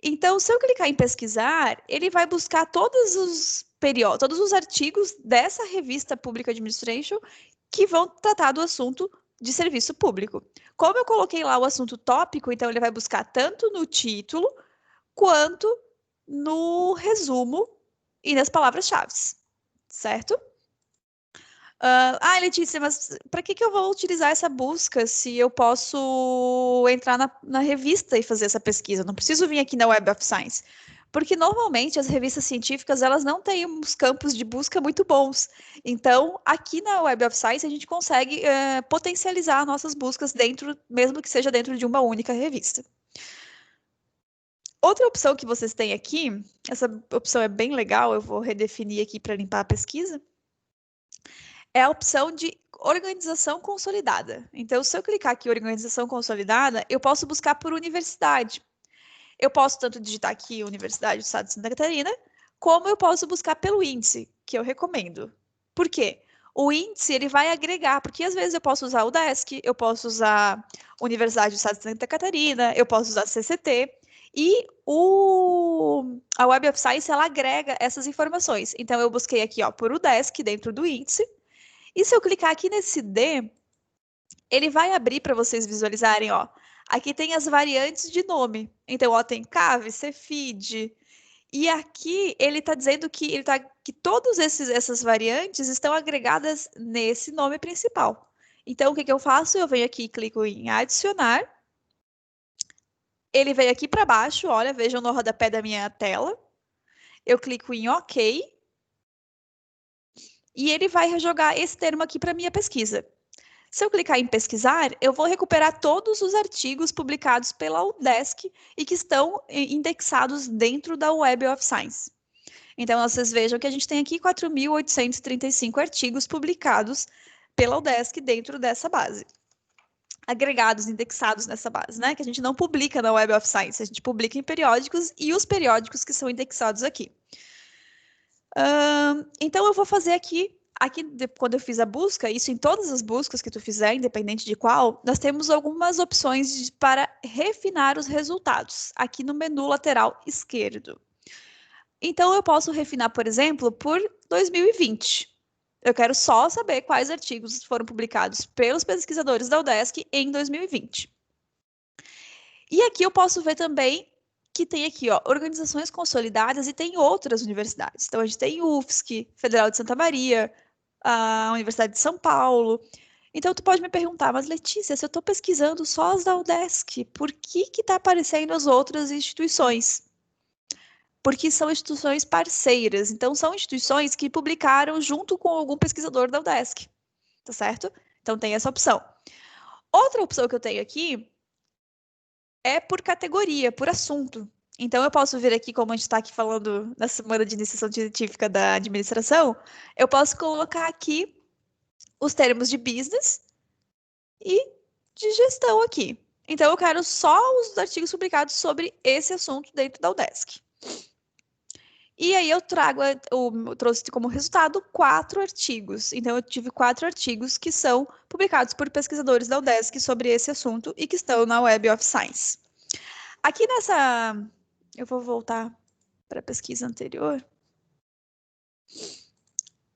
Então, se eu clicar em pesquisar, ele vai buscar todos os artigos dessa revista Public Administration que vão tratar do assunto de serviço público. Como eu coloquei lá o assunto tópico, então ele vai buscar tanto no título quanto no resumo e nas palavras-chave, certo? Letícia, mas para que eu vou utilizar essa busca se eu posso entrar na revista e fazer essa pesquisa? Não preciso vir aqui na Web of Science. Porque, normalmente, as revistas científicas, elas não têm uns campos de busca muito bons. Então, aqui na Web of Science, a gente consegue potencializar nossas buscas dentro, mesmo que seja dentro de uma única revista. Outra opção que vocês têm aqui, essa opção é bem legal, eu vou redefinir aqui para limpar a pesquisa, é a opção de organização consolidada. Então, se eu clicar aqui em organização consolidada, eu posso buscar por universidade. Eu posso tanto digitar aqui Universidade do Estado de Santa Catarina, como eu posso buscar pelo índice, que eu recomendo. Por quê? O índice, ele vai agregar, porque às vezes eu posso usar o UDESC, eu posso usar Universidade do Estado de Santa Catarina, eu posso usar CCT, e a Web of Science, ela agrega essas informações. Então, eu busquei aqui, ó, por UDESC dentro do índice, e se eu clicar aqui nesse D, ele vai abrir para vocês visualizarem, ó. Aqui tem as variantes de nome. Então, ó, tem CAV, CEFID. E aqui ele está dizendo que todas essas variantes estão agregadas nesse nome principal. Então, o que eu faço? Eu venho aqui e clico em adicionar. Ele vem aqui para baixo, olha, vejam no rodapé da minha tela. Eu clico em OK. E ele vai jogar esse termo aqui para minha pesquisa. Se eu clicar em pesquisar, eu vou recuperar todos os artigos publicados pela UDESC e que estão indexados dentro da Web of Science. Então, vocês vejam que a gente tem aqui 4.835 artigos publicados pela UDESC dentro dessa base. Agregados, indexados nessa base, né? Que a gente não publica na Web of Science, a gente publica em periódicos e os periódicos que são indexados aqui. Então, eu vou fazer aqui, quando eu fiz a busca, isso em todas as buscas que tu fizer, independente de qual, nós temos algumas opções para refinar os resultados, aqui no menu lateral esquerdo. Então, eu posso refinar, por exemplo, por 2020. Eu quero só saber quais artigos foram publicados pelos pesquisadores da UDESC em 2020. E aqui eu posso ver também que tem aqui, ó, organizações consolidadas e tem outras universidades. Então, a gente tem UFSC, Federal de Santa Maria, a Universidade de São Paulo. Então, tu pode me perguntar, mas Letícia, se eu estou pesquisando só as da UDESC, por que está aparecendo as outras instituições? Porque são instituições parceiras. Então, são instituições que publicaram junto com algum pesquisador da UDESC. Tá certo? Então, tem essa opção. Outra opção que eu tenho aqui é por categoria, por assunto. Então, eu posso vir aqui, como a gente está aqui falando na semana de iniciação científica da administração, eu posso colocar aqui os termos de business e de gestão aqui. Então, eu quero só os artigos publicados sobre esse assunto dentro da UDESC. E aí, eu trouxe como resultado 4 artigos. Então, eu tive 4 artigos que são publicados por pesquisadores da UDESC sobre esse assunto e que estão na Web of Science. Aqui nessa... Eu vou voltar para a pesquisa anterior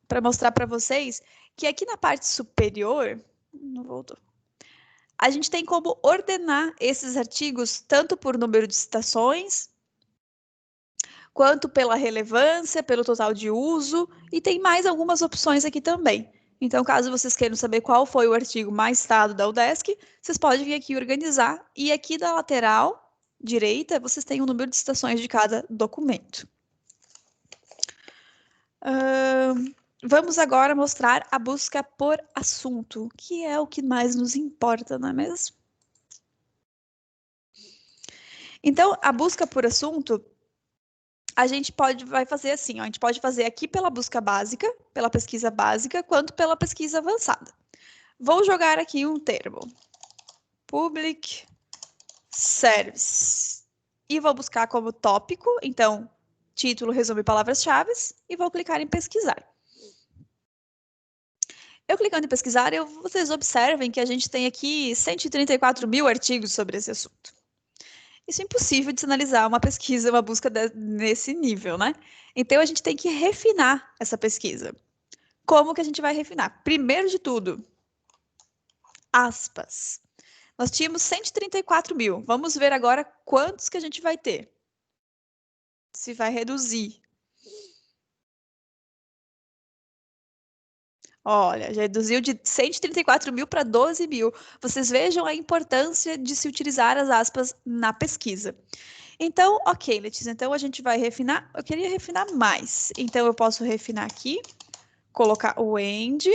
para mostrar para vocês que aqui na parte superior... Não voltou. A gente tem como ordenar esses artigos tanto por número de citações, quanto pela relevância, pelo total de uso, e tem mais algumas opções aqui também. Então, caso vocês queiram saber qual foi o artigo mais citado da UDESC, vocês podem vir aqui organizar, e aqui da lateral direita, vocês têm o número de citações de cada documento. Vamos agora mostrar a busca por assunto, que é o que mais nos importa, não é mesmo? Então, a busca por assunto, a gente vai fazer assim, ó, a gente pode fazer aqui pela busca básica, pela pesquisa básica, quanto pela pesquisa avançada. Vou jogar aqui um termo, Public Service, e vou buscar como tópico, então, título, resumo e palavras-chave e vou clicar em pesquisar. Eu clicando em pesquisar, vocês observem que a gente tem aqui 134 mil artigos sobre esse assunto. Isso é impossível de se analisar uma pesquisa, uma busca nesse nível, né? Então, a gente tem que refinar essa pesquisa. Como que a gente vai refinar? Primeiro de tudo, aspas. Nós tínhamos 134 mil. Vamos ver agora quantos que a gente vai ter. Se vai reduzir. Olha, já reduziu de 134 mil para 12 mil. Vocês vejam a importância de se utilizar as aspas na pesquisa. Então, ok, Letícia, então a gente vai refinar. Eu queria refinar mais. Então, eu posso refinar aqui, colocar o end.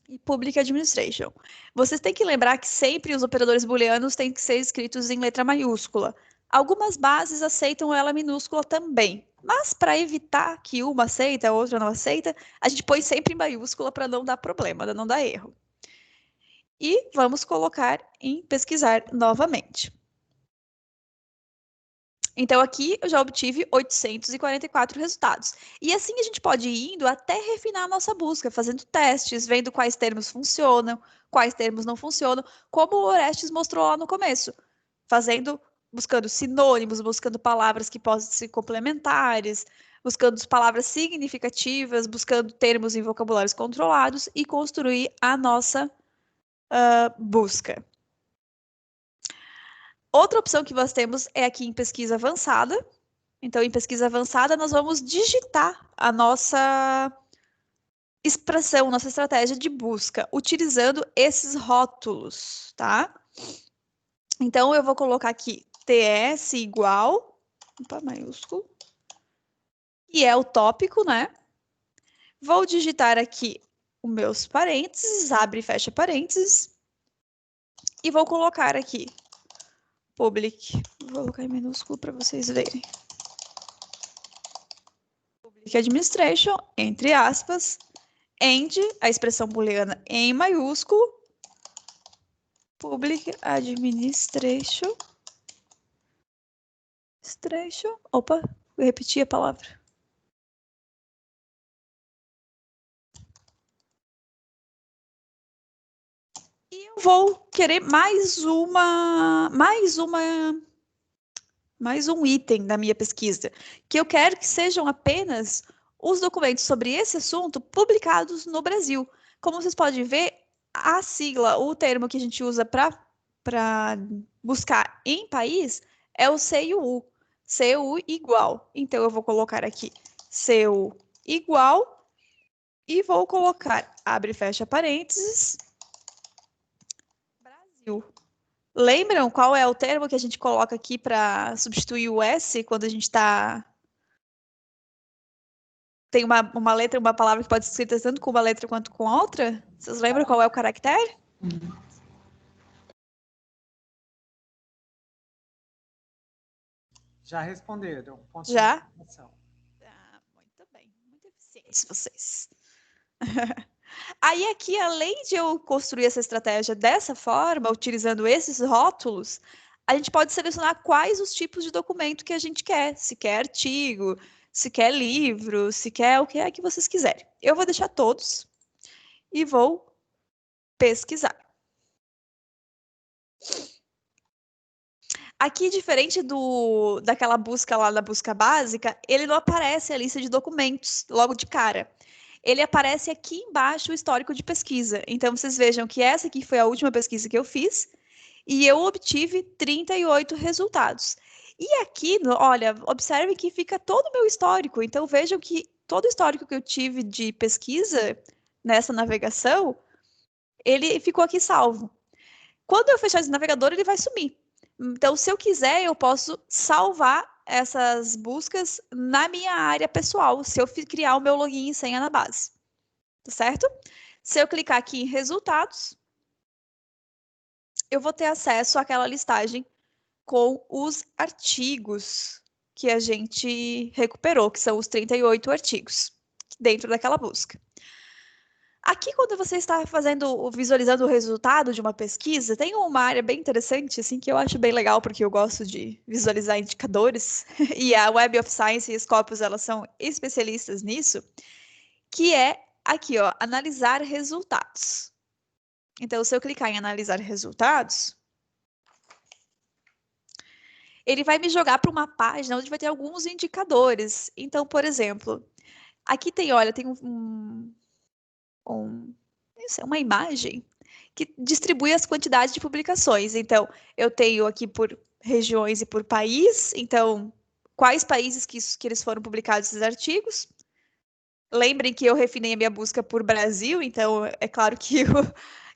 E Public Administration. Vocês têm que lembrar que sempre os operadores booleanos têm que ser escritos em letra maiúscula. Algumas bases aceitam ela minúscula também. Mas para evitar que uma aceita, a outra não aceita, a gente põe sempre em maiúscula para não dar problema, não dar erro. E vamos colocar em pesquisar novamente. Então, aqui eu já obtive 844 resultados. E assim a gente pode ir indo até refinar a nossa busca, fazendo testes, vendo quais termos funcionam, quais termos não funcionam, como o Orestes mostrou lá no começo, buscando sinônimos, buscando palavras que possam ser complementares, buscando palavras significativas, buscando termos em vocabulários controlados e construir a nossa busca. Outra opção que nós temos é aqui em pesquisa avançada. Então, em pesquisa avançada, nós vamos digitar a nossa expressão, nossa estratégia de busca, utilizando esses rótulos, tá? Então, eu vou colocar aqui TS igual, opa, maiúsculo, e é o tópico, né? Vou digitar aqui os meus parênteses, abre e fecha parênteses, e vou colocar aqui public, vou colocar em minúsculo para vocês verem. Public Administration, entre aspas, end, a expressão booleana em maiúsculo, Public Administration, opa, eu repeti a palavra. E eu vou querer mais um item da minha pesquisa, que eu quero que sejam apenas os documentos sobre esse assunto publicados no Brasil. Como vocês podem ver, a sigla, o termo que a gente usa para buscar em país é o CUU. CUU igual. Então, eu vou colocar aqui CUU igual e vou colocar, abre e fecha parênteses, Brasil. Lembram qual é o termo que a gente coloca aqui para substituir o S quando a gente está... Tem uma letra, uma palavra que pode ser escrita tanto com uma letra quanto com outra? Vocês lembram qual é o caractere? Já responderam. Ponto Já? de exclamação. Muito bem, muito eficientes vocês. Aí aqui, além de eu construir essa estratégia dessa forma, utilizando esses rótulos, a gente pode selecionar quais os tipos de documento que a gente quer. Se quer artigo, se quer livro, se quer o que é que vocês quiserem. Eu vou deixar todos e vou pesquisar. Aqui, diferente daquela busca lá da busca básica, ele não aparece a lista de documentos logo de cara. Ele aparece aqui embaixo o histórico de pesquisa. Então, vocês vejam que essa aqui foi a última pesquisa que eu fiz e eu obtive 38 resultados. E aqui, olha, observe que fica todo o meu histórico. Então, vejam que todo o histórico que eu tive de pesquisa nessa navegação, ele ficou aqui salvo. Quando eu fechar esse navegador, ele vai sumir. Então, se eu quiser, eu posso salvar essas buscas na minha área pessoal, se eu criar o meu login e senha na base. Tá certo? Se eu clicar aqui em resultados, eu vou ter acesso àquela listagem com os artigos que a gente recuperou, que são os 38 artigos dentro daquela busca. Aqui, quando você está visualizando o resultado de uma pesquisa, tem uma área bem interessante, assim, que eu acho bem legal, porque eu gosto de visualizar indicadores, e a Web of Science e Scopus, elas são especialistas nisso, que é aqui, ó, analisar resultados. Então, se eu clicar em analisar resultados, ele vai me jogar para uma página onde vai ter alguns indicadores. Então, por exemplo, aqui tem, olha, tem uma imagem que distribui as quantidades de publicações. Então, eu tenho aqui por regiões e por país. Então, quais países que eles foram publicados esses artigos. Lembrem que eu refinei a minha busca por Brasil, então é claro que,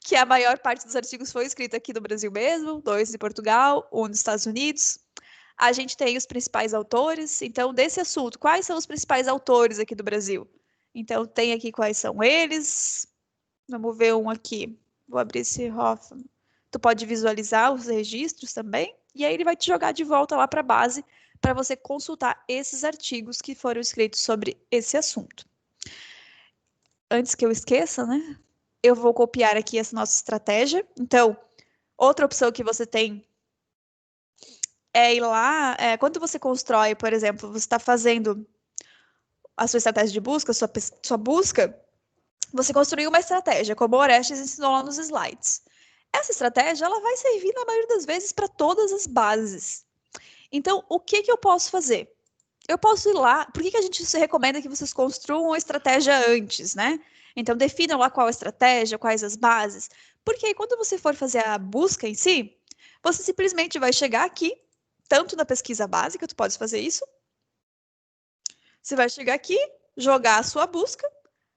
que a maior parte dos artigos foi escrita aqui no Brasil mesmo, 2 de Portugal, 1 nos Estados Unidos. A gente tem os principais autores. Então, desse assunto, quais são os principais autores aqui do Brasil? Então, tem aqui quais são eles. Vamos ver um aqui. Vou abrir esse Hoffman. Tu pode visualizar os registros também. E aí ele vai te jogar de volta lá para a base para você consultar esses artigos que foram escritos sobre esse assunto. Antes que eu esqueça, né? Eu vou copiar aqui essa nossa estratégia. Então, outra opção que você tem é ir lá. Quando você constrói, por exemplo, você está fazendo a sua estratégia de busca, sua busca, você construiu uma estratégia, como o Orestes ensinou lá nos slides. Essa estratégia ela vai servir, na maioria das vezes, para todas as bases. Então, o que eu posso fazer? Eu posso ir lá. Por que a gente se recomenda que vocês construam a estratégia antes, né? Então, definam lá qual a estratégia, quais as bases. Porque aí, quando você for fazer a busca em si, você simplesmente vai chegar aqui, tanto na pesquisa básica, tu pode fazer isso. Você vai chegar aqui, jogar a sua busca.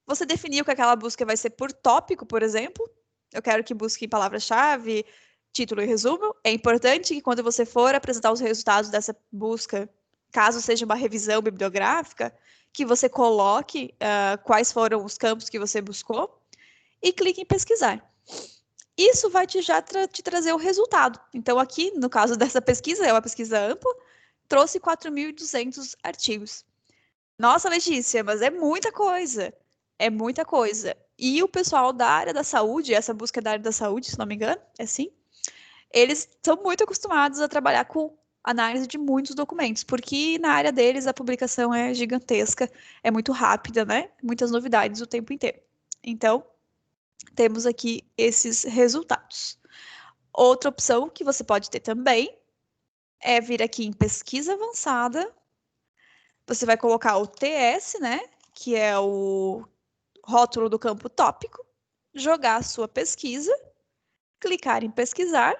Você definiu que aquela busca vai ser por tópico, por exemplo. Eu quero que busque palavra-chave, título e resumo. É importante que quando você for apresentar os resultados dessa busca, caso seja uma revisão bibliográfica, que você coloque quais foram os campos que você buscou e clique em pesquisar. Isso vai te trazer o resultado. Então, aqui, no caso dessa pesquisa, é uma pesquisa ampla, trouxe 4.200 artigos. Nossa, Letícia, mas é muita coisa. É muita coisa. E o pessoal da área da saúde, essa busca da área da saúde, se não me engano, é assim, eles são muito acostumados a trabalhar com análise de muitos documentos, porque na área deles a publicação é gigantesca, é muito rápida, né? Muitas novidades o tempo inteiro. Então, temos aqui esses resultados. Outra opção que você pode ter também é vir aqui em pesquisa avançada. Você vai colocar o TS, né? Que é o rótulo do campo tópico, jogar a sua pesquisa, clicar em pesquisar,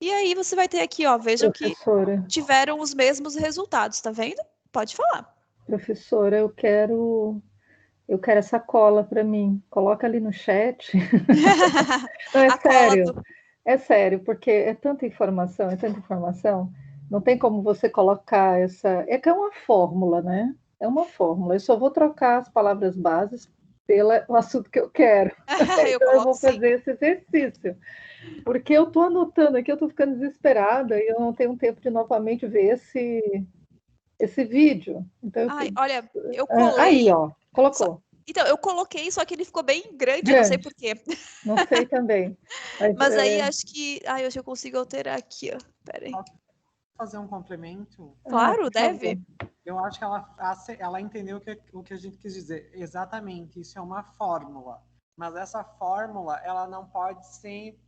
e aí você vai ter aqui, ó, vejam que tiveram os mesmos resultados, tá vendo? Pode falar. Professora, eu quero essa cola para mim. Coloca ali no chat. Não, é sério. É sério, porque é tanta informação, é tanta informação. Não tem como você colocar essa. É que é uma fórmula, né? É uma fórmula. Eu só vou trocar as palavras bases pelo assunto que eu quero. Então eu vou fazer esse exercício. Porque eu estou anotando aqui, eu estou ficando desesperada e eu não tenho tempo de novamente ver esse vídeo. Então, olha, eu colei. Aí, ó, colocou. Então, eu coloquei, só que ele ficou bem grande, eu não sei por quê. Não sei também. Mas aí acho que. Ai, acho que eu consigo alterar aqui, ó. Pera aí. Posso fazer um complemento? Claro, deve. Eu acho que ela entendeu o que a gente quis dizer. Exatamente, isso é uma fórmula. Mas essa fórmula, ela não pode ser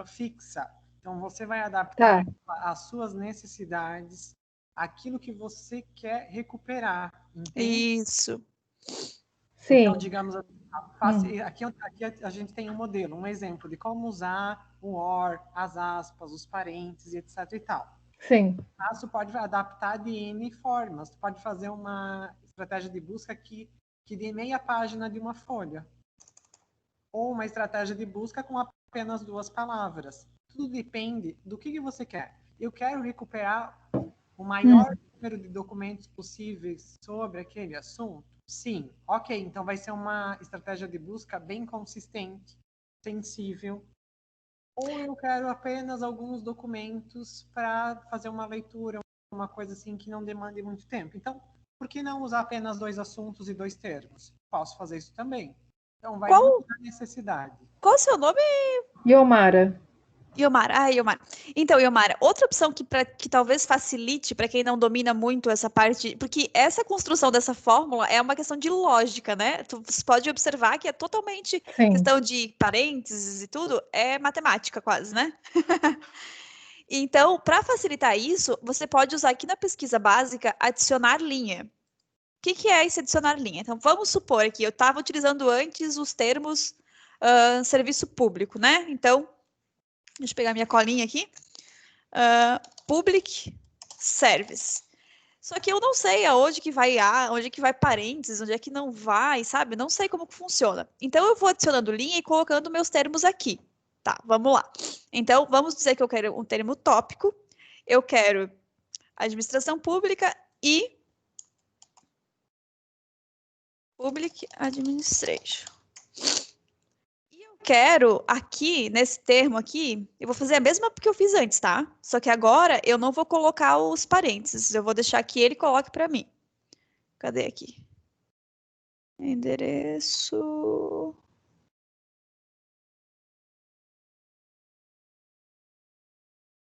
fixa. Então, você vai adaptar às suas necessidades, aquilo que você quer recuperar. Entende? Isso. Sim. Então, digamos assim, aqui a gente tem um modelo, um exemplo de como usar o OR, as aspas, os parênteses, etc. e tal. Sim. Mas tu pode adaptar de N formas. Tu pode fazer uma estratégia de busca que dê meia página de uma folha. Ou uma estratégia de busca com apenas 2 palavras. Tudo depende do que você quer. Eu quero recuperar o maior número de documentos possíveis sobre aquele assunto? Sim. Ok, então vai ser uma estratégia de busca bem consistente, sensível. Ou eu quero apenas alguns documentos para fazer uma leitura, uma coisa assim que não demande muito tempo. Então, Por que não usar apenas 2 assuntos e 2 termos? Posso fazer isso também. Então, vai Qual- muito da necessidade. Qual o seu nome? Iomara. Iomara. Iomara. Então, Iomara, outra opção que talvez facilite para quem não domina muito essa parte, porque essa construção dessa fórmula é uma questão de lógica, né? Você pode observar que é totalmente Sim. questão de parênteses e tudo, é matemática quase, né? Então, para facilitar isso, você pode usar aqui na pesquisa básica adicionar linha. O que é esse adicionar linha? Então, vamos supor que eu estava utilizando antes os termos serviço público, né? Então, deixa eu pegar minha colinha aqui. Public Service. Só que eu não sei aonde que vai A, onde que vai parênteses, onde é que não vai, sabe? Não sei como que funciona. Então, eu vou adicionando linha e colocando meus termos aqui. Tá, vamos lá. Então, vamos dizer que eu quero um termo tópico, eu quero administração pública e Public Administration. E eu quero aqui, nesse termo aqui, eu vou fazer a mesma que eu fiz antes, tá? Só que agora eu não vou colocar os parênteses, eu vou deixar que ele coloque para mim. Cadê aqui? Endereço.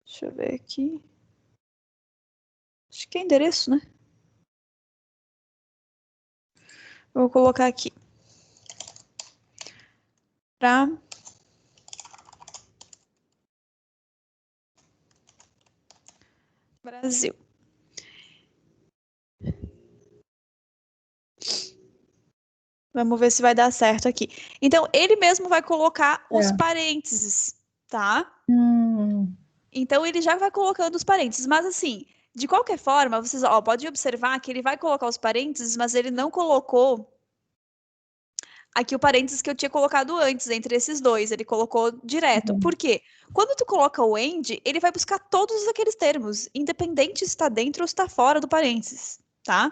Deixa eu ver aqui. Acho que é endereço, né? Eu vou colocar aqui. Para Brasil. Vamos ver se vai dar certo aqui. Então, ele mesmo vai colocar os parênteses, tá? Então, ele já vai colocando os parênteses. Mas, assim, de qualquer forma, vocês podem observar que ele vai colocar os parênteses, mas ele não colocou aqui o parênteses que eu tinha colocado antes, entre esses dois. Ele colocou direto. Por quê? Quando tu coloca o AND, ele vai buscar todos aqueles termos, independente se está dentro ou se está fora do parênteses, tá?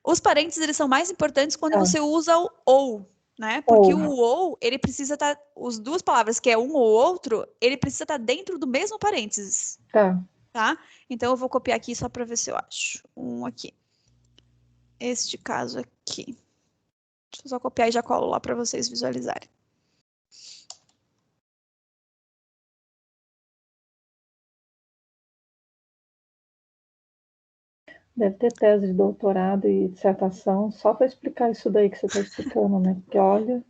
Os parênteses, eles são mais importantes quando você usa o ou, né? Porque o ou, ele precisa estar... As duas palavras, que é um ou outro, ele precisa estar dentro do mesmo parênteses. Tá? Então, eu vou copiar aqui só para ver se eu acho. Um aqui. Este caso aqui. Deixa eu só copiar e já colo lá para vocês visualizarem. Deve ter tese de doutorado e dissertação só para explicar isso daí que você está explicando, né? Porque olha...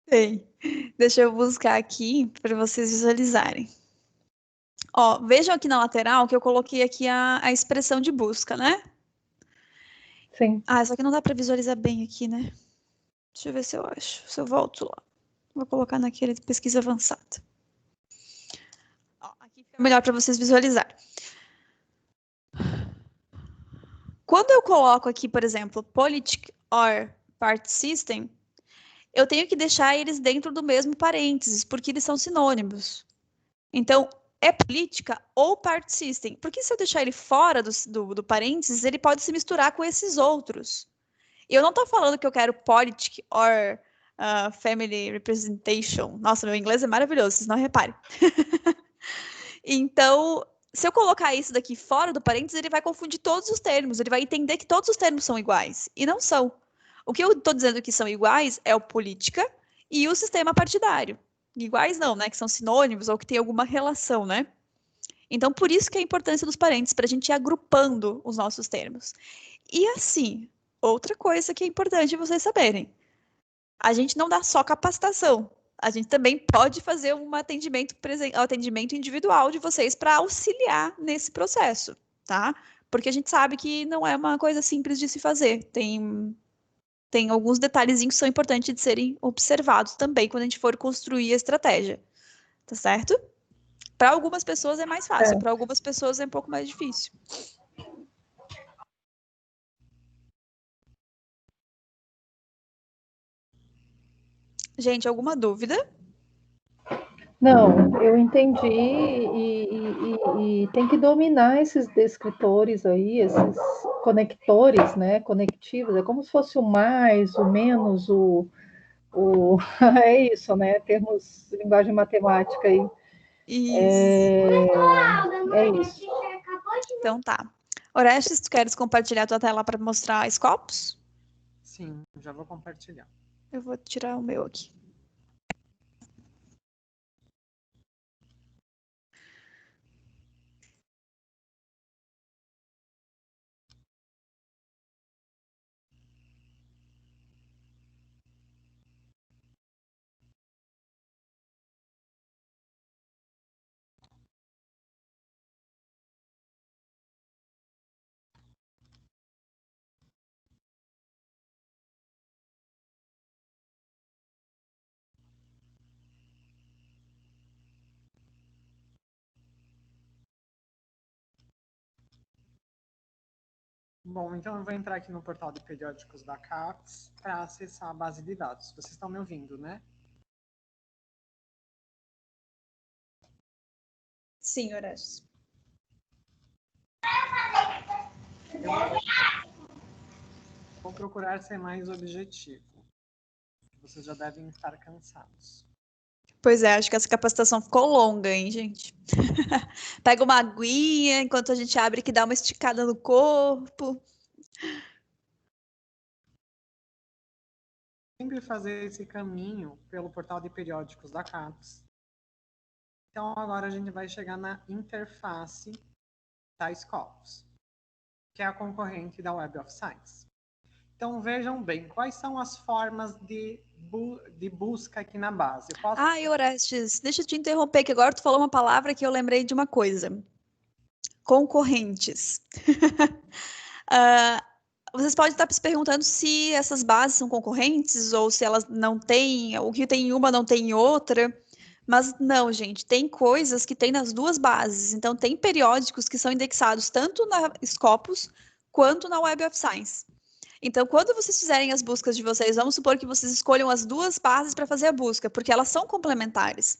Tem. Deixa eu buscar aqui para vocês visualizarem. Ó, vejam aqui na lateral que eu coloquei aqui a expressão de busca, né? Sim. Só que não dá para visualizar bem aqui, né? Deixa eu ver se eu acho. Se eu volto lá. Vou colocar naquele de pesquisa avançada. Ó, aqui fica melhor para vocês visualizarem. Quando eu coloco aqui, por exemplo, politic or part system, eu tenho que deixar eles dentro do mesmo parênteses, porque eles são sinônimos. Então, é política ou part system. Porque se eu deixar ele fora do parênteses, ele pode se misturar com esses outros. E eu não estou falando que eu quero politic or family representation. Nossa, meu inglês é maravilhoso, vocês não reparem. Então, se eu colocar isso daqui fora do parênteses, ele vai confundir todos os termos. Ele vai entender que todos os termos são iguais. E não são. O que eu estou dizendo que são iguais é o política e o sistema partidário. Iguais não, né? Que são sinônimos ou que tem alguma relação, né? Então, por isso que é a importância dos parênteses, para a gente ir agrupando os nossos termos. E assim, outra coisa que é importante vocês saberem. A gente não dá só capacitação. A gente também pode fazer um atendimento individual de vocês para auxiliar nesse processo, tá? Porque a gente sabe que não é uma coisa simples de se fazer. Tem alguns detalhezinhos que são importantes de serem observados também quando a gente for construir a estratégia, tá certo? Para algumas pessoas é mais fácil, para algumas pessoas é um pouco mais difícil. Gente, alguma dúvida? Não, eu entendi e tem que dominar esses descritores aí, esses conectores, né? Conectivos, é como se fosse o mais, o menos, é isso, né? Termos linguagem matemática aí. Isso. É isso. Então tá. Orestes, tu queres compartilhar tua tela para mostrar Scopus? Sim, já vou compartilhar. Eu vou tirar o meu aqui. Bom, então eu vou entrar aqui no portal de periódicos da CAPES para acessar a base de dados. Vocês estão me ouvindo, né? Sim, Orestes. Vou procurar ser mais objetivo. Vocês já devem estar cansados. Pois é, acho que essa capacitação ficou longa, hein, gente? Pega uma aguinha enquanto a gente abre que dá uma esticada no corpo. Sempre fazer esse caminho pelo portal de periódicos da CAPES. Então, agora a gente vai chegar na interface da Scopus, que é a concorrente da Web of Science. Então, vejam bem, quais são as formas de busca aqui na base? Eu posso... Ai, Orestes, deixa eu te interromper, que agora tu falou uma palavra que eu lembrei de uma coisa. Concorrentes. Vocês podem estar se perguntando se essas bases são concorrentes ou se elas não têm, o que tem em uma não tem em outra. Mas não, gente, tem coisas que tem nas duas bases. Então, tem periódicos que são indexados tanto na Scopus quanto na Web of Science. Então, quando vocês fizerem as buscas de vocês, vamos supor que vocês escolham as duas bases para fazer a busca, porque elas são complementares.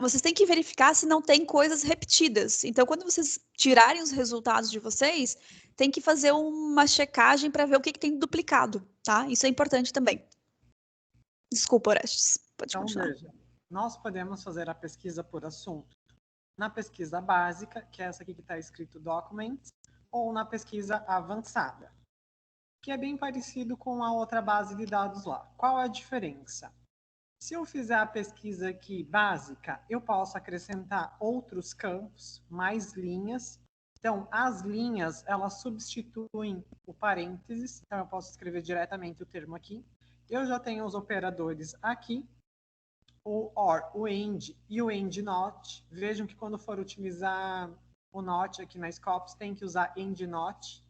Vocês têm que verificar se não tem coisas repetidas. Então, quando vocês tirarem os resultados de vocês, tem que fazer uma checagem para ver o que tem duplicado, tá? Isso é importante também. Desculpa, Orestes. Pode continuar. Veja, nós podemos fazer a pesquisa por assunto na pesquisa básica, que é essa aqui que está escrito Documents, ou na pesquisa avançada, que é bem parecido com a outra base de dados lá. Qual a diferença? Se eu fizer a pesquisa aqui básica, eu posso acrescentar outros campos, mais linhas. Então, as linhas, elas substituem o parênteses. Então, eu posso escrever diretamente o termo aqui. Eu já tenho os operadores aqui, o OR, o AND e o AND NOT. Vejam que quando for utilizar o NOT aqui na Scopus, tem que usar AND NOT.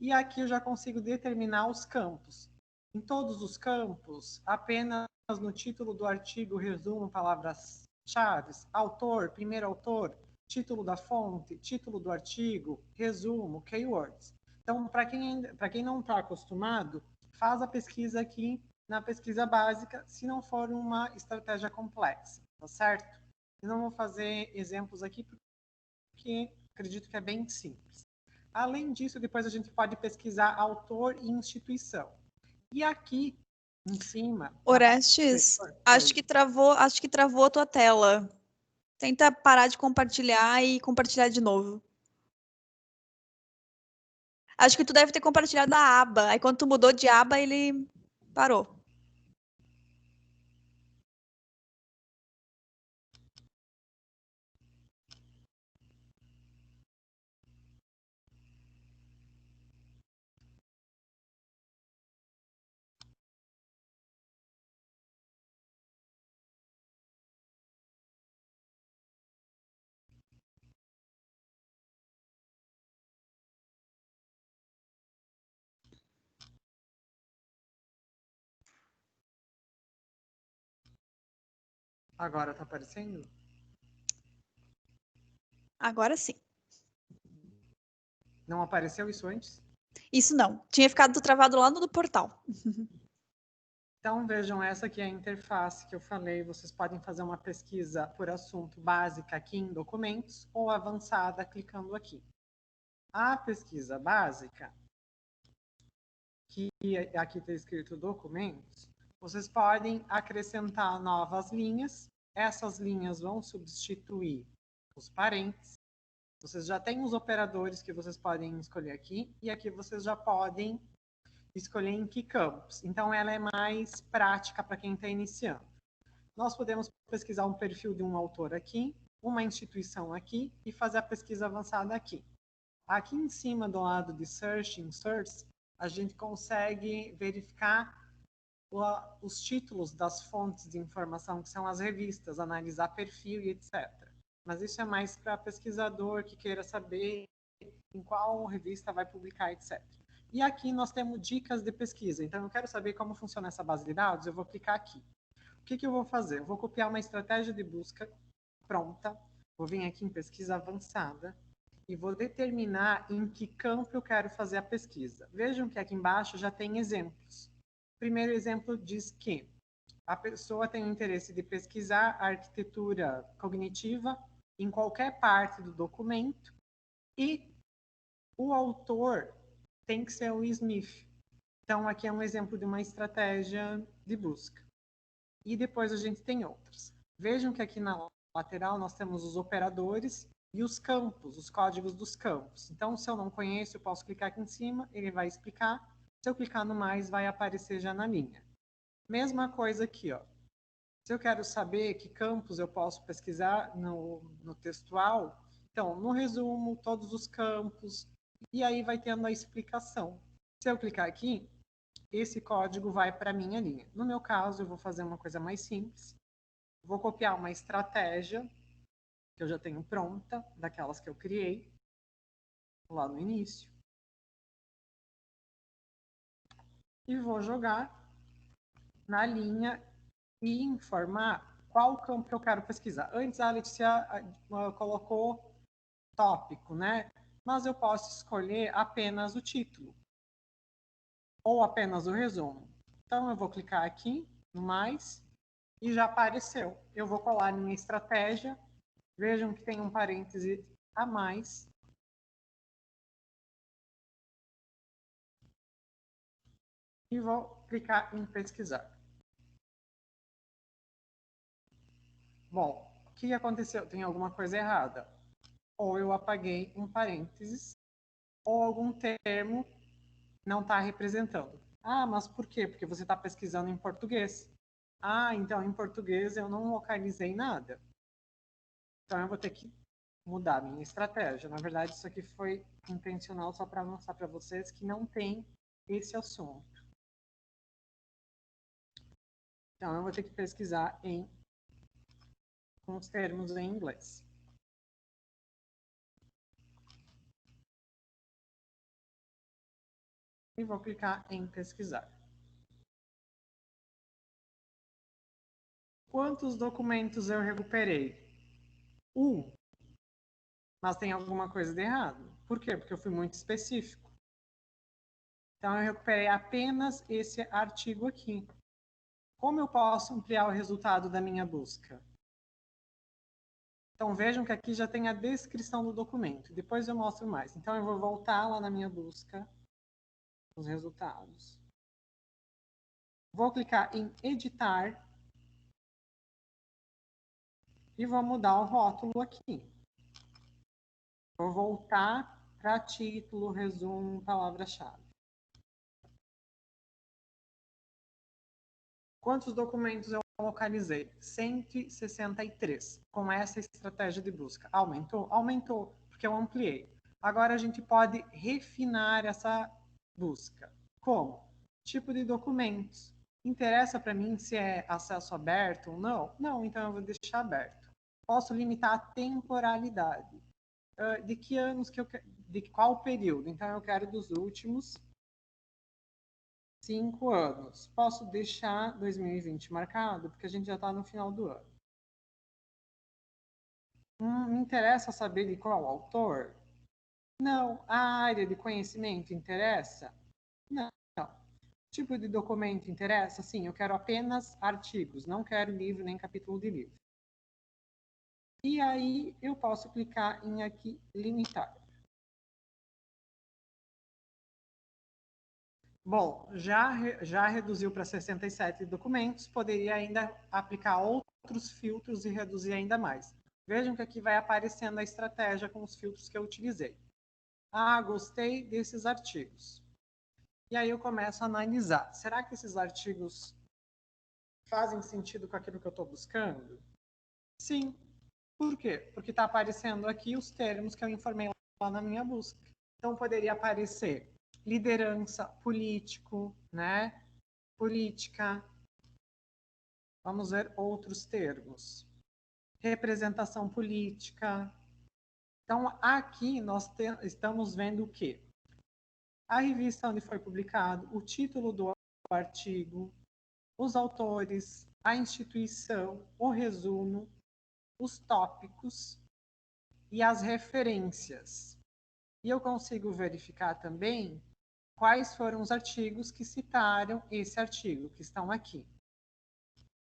E aqui eu já consigo determinar os campos. Em todos os campos, apenas no título do artigo, resumo, palavras-chave, autor, primeiro autor, título da fonte, título do artigo, resumo, keywords. Então, para quem não está acostumado, faz a pesquisa aqui na pesquisa básica, se não for uma estratégia complexa, tá certo? Eu não vou fazer exemplos aqui, porque acredito que é bem simples. Além disso, depois a gente pode pesquisar autor e instituição. E aqui em cima... Orestes, acho que travou a tua tela. Tenta parar de compartilhar e compartilhar de novo. Acho que tu deve ter compartilhado a aba. Aí quando tu mudou de aba, ele parou. Agora tá aparecendo? Agora sim. Não apareceu isso antes? Isso não. Tinha ficado travado lá no portal. Então, vejam, essa aqui é a interface que eu falei. Vocês podem fazer uma pesquisa por assunto básica aqui em documentos ou avançada clicando aqui. A pesquisa básica, que aqui está escrito documentos, vocês podem acrescentar novas linhas. Essas linhas vão substituir os parênteses. Vocês já têm os operadores que vocês podem escolher aqui, e aqui vocês já podem escolher em que campos. Então, ela é mais prática para quem está iniciando. Nós podemos pesquisar um perfil de um autor aqui, uma instituição aqui, e fazer a pesquisa avançada aqui. Aqui em cima, do lado de Search, Inserts, a gente consegue verificar os títulos das fontes de informação, que são as revistas, analisar perfil e etc. Mas isso é mais para pesquisador que queira saber em qual revista vai publicar, etc. E aqui nós temos dicas de pesquisa. Então, eu quero saber como funciona essa base de dados, eu vou clicar aqui. O que eu vou fazer? Eu vou copiar uma estratégia de busca pronta, vou vir aqui em pesquisa avançada e vou determinar em que campo eu quero fazer a pesquisa. Vejam que aqui embaixo já tem exemplos. O primeiro exemplo diz que a pessoa tem o interesse de pesquisar a arquitetura cognitiva em qualquer parte do documento e o autor tem que ser o Smith. Então, aqui é um exemplo de uma estratégia de busca. E depois a gente tem outras. Vejam que aqui na lateral nós temos os operadores e os campos, os códigos dos campos. Então, se eu não conheço, eu posso clicar aqui em cima, ele vai explicar. Se eu clicar no mais, vai aparecer já na linha. Mesma coisa aqui, ó. Se eu quero saber que campos eu posso pesquisar no textual, então, no resumo, todos os campos, e aí vai tendo a explicação. Se eu clicar aqui, esse código vai para a minha linha. No meu caso, eu vou fazer uma coisa mais simples. Vou copiar uma estratégia que eu já tenho pronta, daquelas que eu criei lá no início. E vou jogar na linha e informar qual campo que eu quero pesquisar. Antes a Letícia colocou tópico, né? Mas eu posso escolher apenas o título ou apenas o resumo. Então eu vou clicar aqui no mais e já apareceu. Eu vou colar minha estratégia. Vejam que tem um parêntese a mais. E vou clicar em pesquisar. Bom, o que aconteceu? Tem alguma coisa errada. Ou eu apaguei um parênteses, ou algum termo não está representando. Ah, mas por quê? Porque você está pesquisando em português. Ah, então em português eu não localizei nada. Então eu vou ter que mudar a minha estratégia. Na verdade, isso aqui foi intencional só para mostrar para vocês que não tem esse assunto. Então eu vou ter que pesquisar com os termos em inglês. E vou clicar em pesquisar. Quantos documentos eu recuperei? Mas tem alguma coisa de errado. Por quê? Porque eu fui muito específico. Então, eu recuperei apenas esse artigo aqui. Como eu posso ampliar o resultado da minha busca? Então, vejam que aqui já tem a descrição do documento. Depois eu mostro mais. Então, eu vou voltar lá na minha busca, os resultados. Vou clicar em editar. E vou mudar o rótulo aqui. Vou voltar para título, resumo, palavra-chave. Quantos documentos eu localizei? 163. Com essa estratégia de busca. Aumentou? Aumentou, porque eu ampliei. Agora a gente pode refinar essa busca. Como? Tipo de documentos. Interessa para mim se é acesso aberto ou não? Não, então eu vou deixar aberto. Posso limitar a temporalidade. De que anos que eu quero? De qual período? Então eu quero dos últimos 5 anos. Posso deixar 2020 marcado, porque a gente já está no final do ano. Me interessa saber de qual autor? Não. A área de conhecimento interessa? Não. Tipo de documento interessa? Sim, eu quero apenas artigos, não quero livro nem capítulo de livro. E aí eu posso clicar em aqui, limitar. Bom, já reduziu para 67 documentos, poderia ainda aplicar outros filtros e reduzir ainda mais. Vejam que aqui vai aparecendo a estratégia com os filtros que eu utilizei. Ah, gostei desses artigos. E aí eu começo a analisar. Será que esses artigos fazem sentido com aquilo que eu estou buscando? Sim. Por quê? Porque está aparecendo aqui os termos que eu informei lá na minha busca. Então, poderia aparecer liderança, político, né? Política. Vamos ver outros termos. Representação política. Então, aqui nós estamos vendo o quê? A revista onde foi publicado, o título do artigo, os autores, a instituição, o resumo, os tópicos e as referências. E eu consigo verificar também quais foram os artigos que citaram esse artigo, que estão aqui.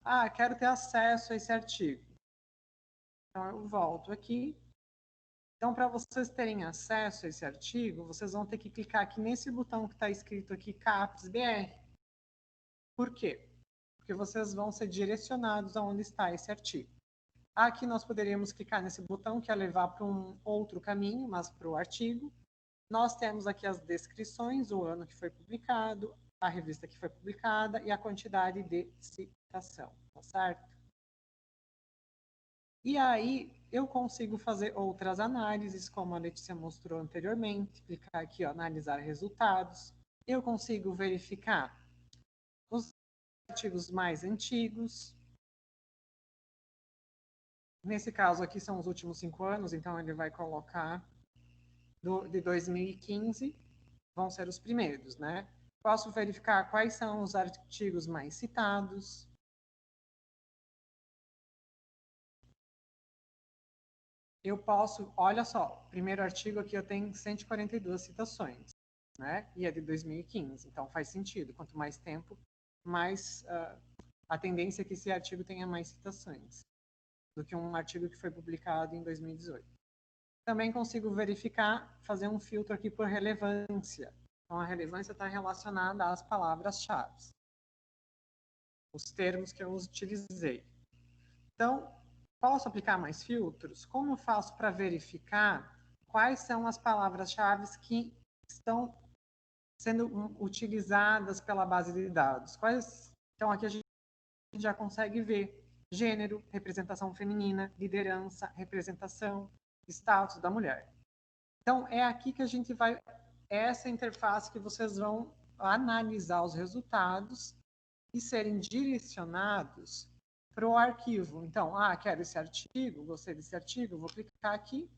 Ah, quero ter acesso a esse artigo. Então, eu volto aqui. Então, para vocês terem acesso a esse artigo, vocês vão ter que clicar aqui nesse botão que está escrito aqui, CAPES-BR. Por quê? Porque vocês vão ser direcionados aonde está esse artigo. Aqui nós poderíamos clicar nesse botão que é levar para um outro caminho, mas para o artigo. Nós temos aqui as descrições, o ano que foi publicado, a revista que foi publicada e a quantidade de citação, tá certo? E aí eu consigo fazer outras análises, como a Letícia mostrou anteriormente, clicar aqui, ó, analisar resultados. Eu consigo verificar os artigos mais antigos. Nesse caso aqui são os últimos 5 anos, então ele vai colocar de 2015, vão ser os primeiros, né? Posso verificar quais são os artigos mais citados. Eu posso, olha só, o primeiro artigo aqui eu tenho 142 citações, né? E é de 2015, então faz sentido. Quanto mais tempo, mais a tendência é que esse artigo tenha mais citações do que um artigo que foi publicado em 2018. Também consigo verificar, fazer um filtro aqui por relevância. Então, a relevância está relacionada às palavras-chave, os termos que eu utilizei. Então, posso aplicar mais filtros? Como eu faço para verificar quais são as palavras-chave que estão sendo utilizadas pela base de dados? Então, aqui a gente já consegue ver gênero, representação feminina, liderança, representação, status da mulher. Então, é aqui que a gente vai, essa interface que vocês vão analisar os resultados e serem direcionados para o arquivo. Então, quero esse artigo, gostei desse artigo, vou clicar aqui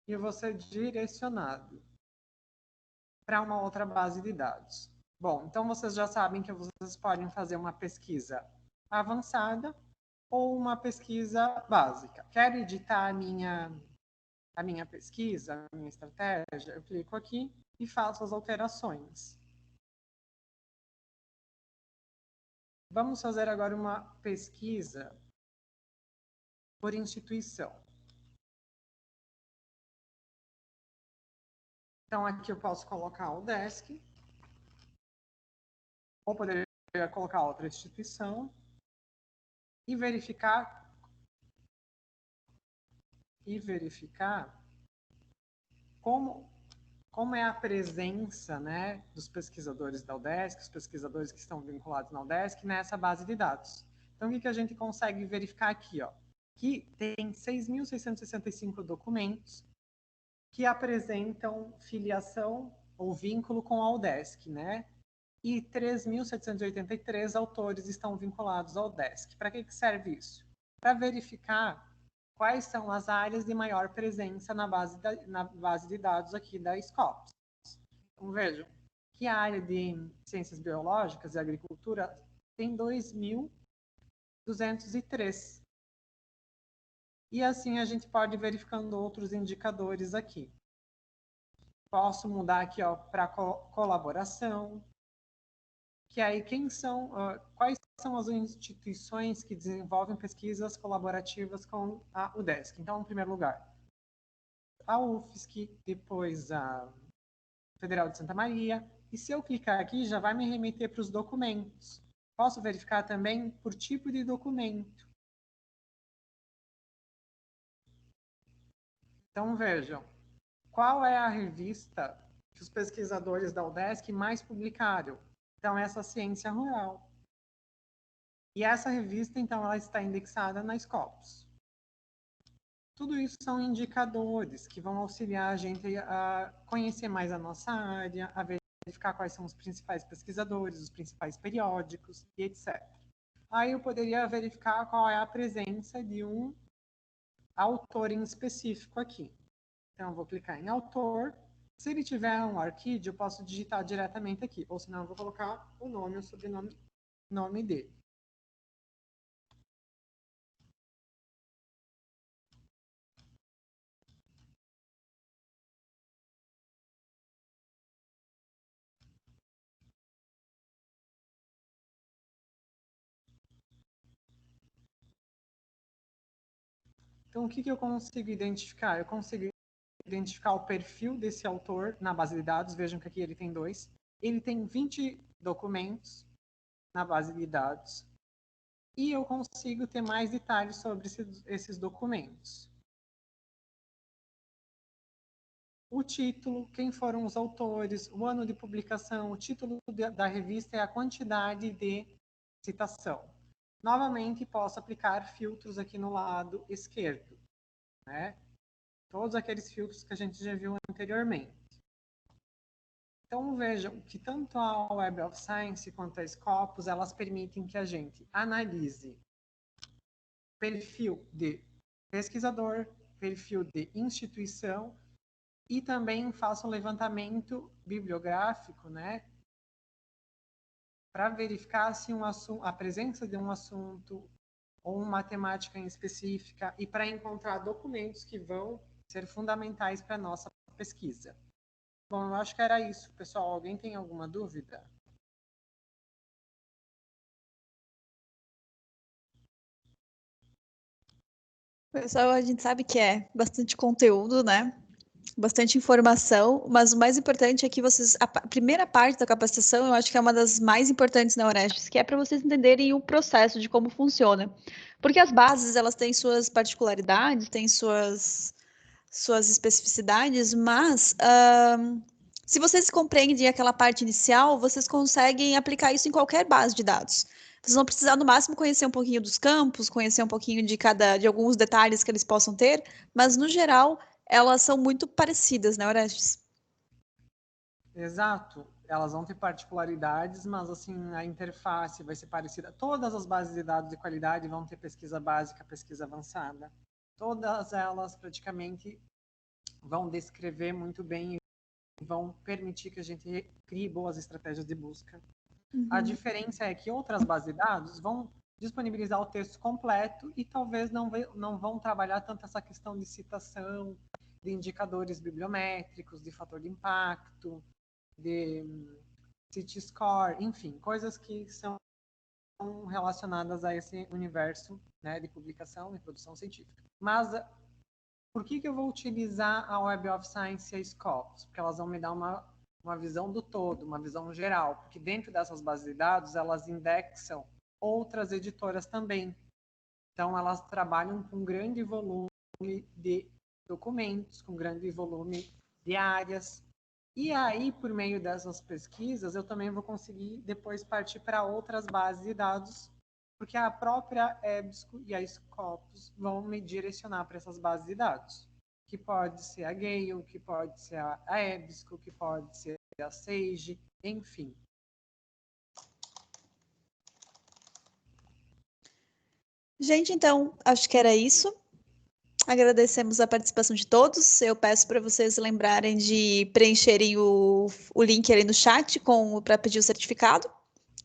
e vou ser direcionado para uma outra base de dados. Bom, então vocês já sabem que vocês podem fazer uma pesquisa avançada ou uma pesquisa básica. Quero editar a minha pesquisa, a minha estratégia, eu clico aqui e faço as alterações. Vamos fazer agora uma pesquisa por instituição. Então, aqui eu posso colocar o UDESC, ou poderia colocar outra instituição, e verificar como é a presença, né, dos pesquisadores da UDESC, os pesquisadores que estão vinculados na UDESC, nessa base de dados. Então, o que a gente consegue verificar aqui? Ó? Que tem 6.665 documentos que apresentam filiação ou vínculo com a UDESC, né? E 3.783 autores estão vinculados ao UDESC. Para que serve isso? Para verificar quais são as áreas de maior presença na base de dados aqui da Scopus. Então, vejam que a área de ciências biológicas e agricultura tem 2.203. E assim a gente pode ir verificando outros indicadores aqui. Posso mudar aqui para colaboração, que aí quais são as instituições que desenvolvem pesquisas colaborativas com a UDESC. Então, em primeiro lugar, a UFSC, depois a Federal de Santa Maria, e se eu clicar aqui, já vai me remeter para os documentos. Posso verificar também por tipo de documento. Então, vejam, qual é a revista que os pesquisadores da UDESC mais publicaram? Então, essa Ciência Rural. E essa revista, então, ela está indexada na Scopus. Tudo isso são indicadores que vão auxiliar a gente a conhecer mais a nossa área, a verificar quais são os principais pesquisadores, os principais periódicos e etc. Aí eu poderia verificar qual é a presença de um autor em específico aqui. Então, eu vou clicar em autor. Se ele tiver um arquivo, eu posso digitar diretamente aqui. Ou senão, eu vou colocar o nome, o sobrenome dele. Então, o que eu consigo identificar? Eu consigo identificar o perfil desse autor na base de dados. Vejam que aqui ele tem 2. Ele tem 20 documentos na base de dados. E eu consigo ter mais detalhes sobre esses documentos. O título, quem foram os autores, o ano de publicação, o título da revista e a quantidade de citação. Novamente, posso aplicar filtros aqui no lado esquerdo, né? Todos aqueles filtros que a gente já viu anteriormente. Então, vejam que tanto a Web of Science quanto a Scopus, elas permitem que a gente analise perfil de pesquisador, perfil de instituição e também faça um levantamento bibliográfico, né, para verificar se a presença de um assunto ou uma temática em específica e para encontrar documentos que vão ser fundamentais para a nossa pesquisa. Bom, eu acho que era isso, pessoal. Alguém tem alguma dúvida? Pessoal, a gente sabe que é bastante conteúdo, né? Bastante informação, mas o mais importante é que vocês. A primeira parte da capacitação, eu acho que é uma das mais importantes na Orestes, que é para vocês entenderem o processo de como funciona. Porque as bases, elas têm suas particularidades, têm suas especificidades, mas se vocês compreendem aquela parte inicial, vocês conseguem aplicar isso em qualquer base de dados. Vocês vão precisar, no máximo, conhecer um pouquinho dos campos, conhecer um pouquinho de alguns detalhes que eles possam ter, mas, no geral, elas são muito parecidas, né, Orestes? Exato. Elas vão ter particularidades, mas assim, a interface vai ser parecida. Todas as bases de dados de qualidade vão ter pesquisa básica, pesquisa avançada. Todas elas praticamente vão descrever muito bem e vão permitir que a gente crie boas estratégias de busca. A diferença é que outras bases de dados vão disponibilizar o texto completo e talvez não vão trabalhar tanto essa questão de citação, de indicadores bibliométricos, de fator de impacto, de city score, enfim, coisas que são relacionadas a esse universo, né, de publicação e produção científica. Mas por que eu vou utilizar a Web of Science e a Scopus? Porque elas vão me dar uma visão do todo, uma visão geral, porque dentro dessas bases de dados, elas indexam outras editoras também. Então, elas trabalham com grande volume de documentos, com grande volume de áreas. E aí, por meio dessas pesquisas, eu também vou conseguir depois partir para outras bases de dados, porque a própria EBSCO e a Scopus vão me direcionar para essas bases de dados, que pode ser a Gale, que pode ser a EBSCO, que pode ser a Sage, enfim. Gente, então, acho que era isso. Agradecemos a participação de todos. Eu peço para vocês lembrarem de preencherem o link ali no chat para pedir o certificado,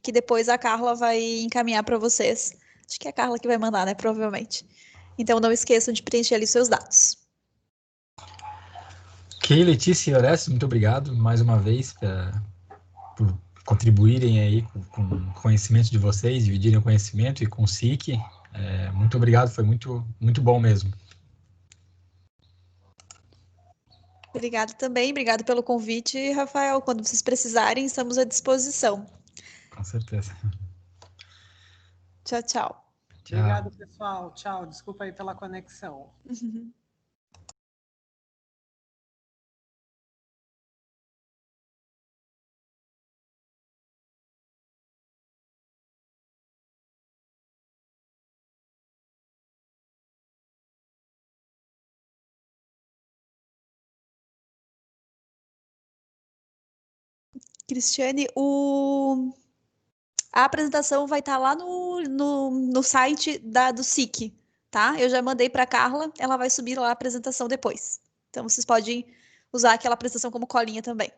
que depois a Carla vai encaminhar para vocês. Acho que é a Carla que vai mandar, né? Provavelmente. Então, não esqueçam de preencher ali seus dados. Ok, Letícia e Orestes, muito obrigado mais uma vez por contribuírem aí com o conhecimento de vocês, dividirem o conhecimento e com o SIC. Muito obrigado, foi muito, muito bom mesmo. Obrigada também, obrigado pelo convite, Rafael. Quando vocês precisarem, estamos à disposição. Com certeza. Tchau, tchau. Obrigado, pessoal. Tchau. Desculpa aí pela conexão. Cristiane, a apresentação vai estar lá no site do SIC, tá? Eu já mandei para a Carla, ela vai subir lá a apresentação depois. Então, vocês podem usar aquela apresentação como colinha também.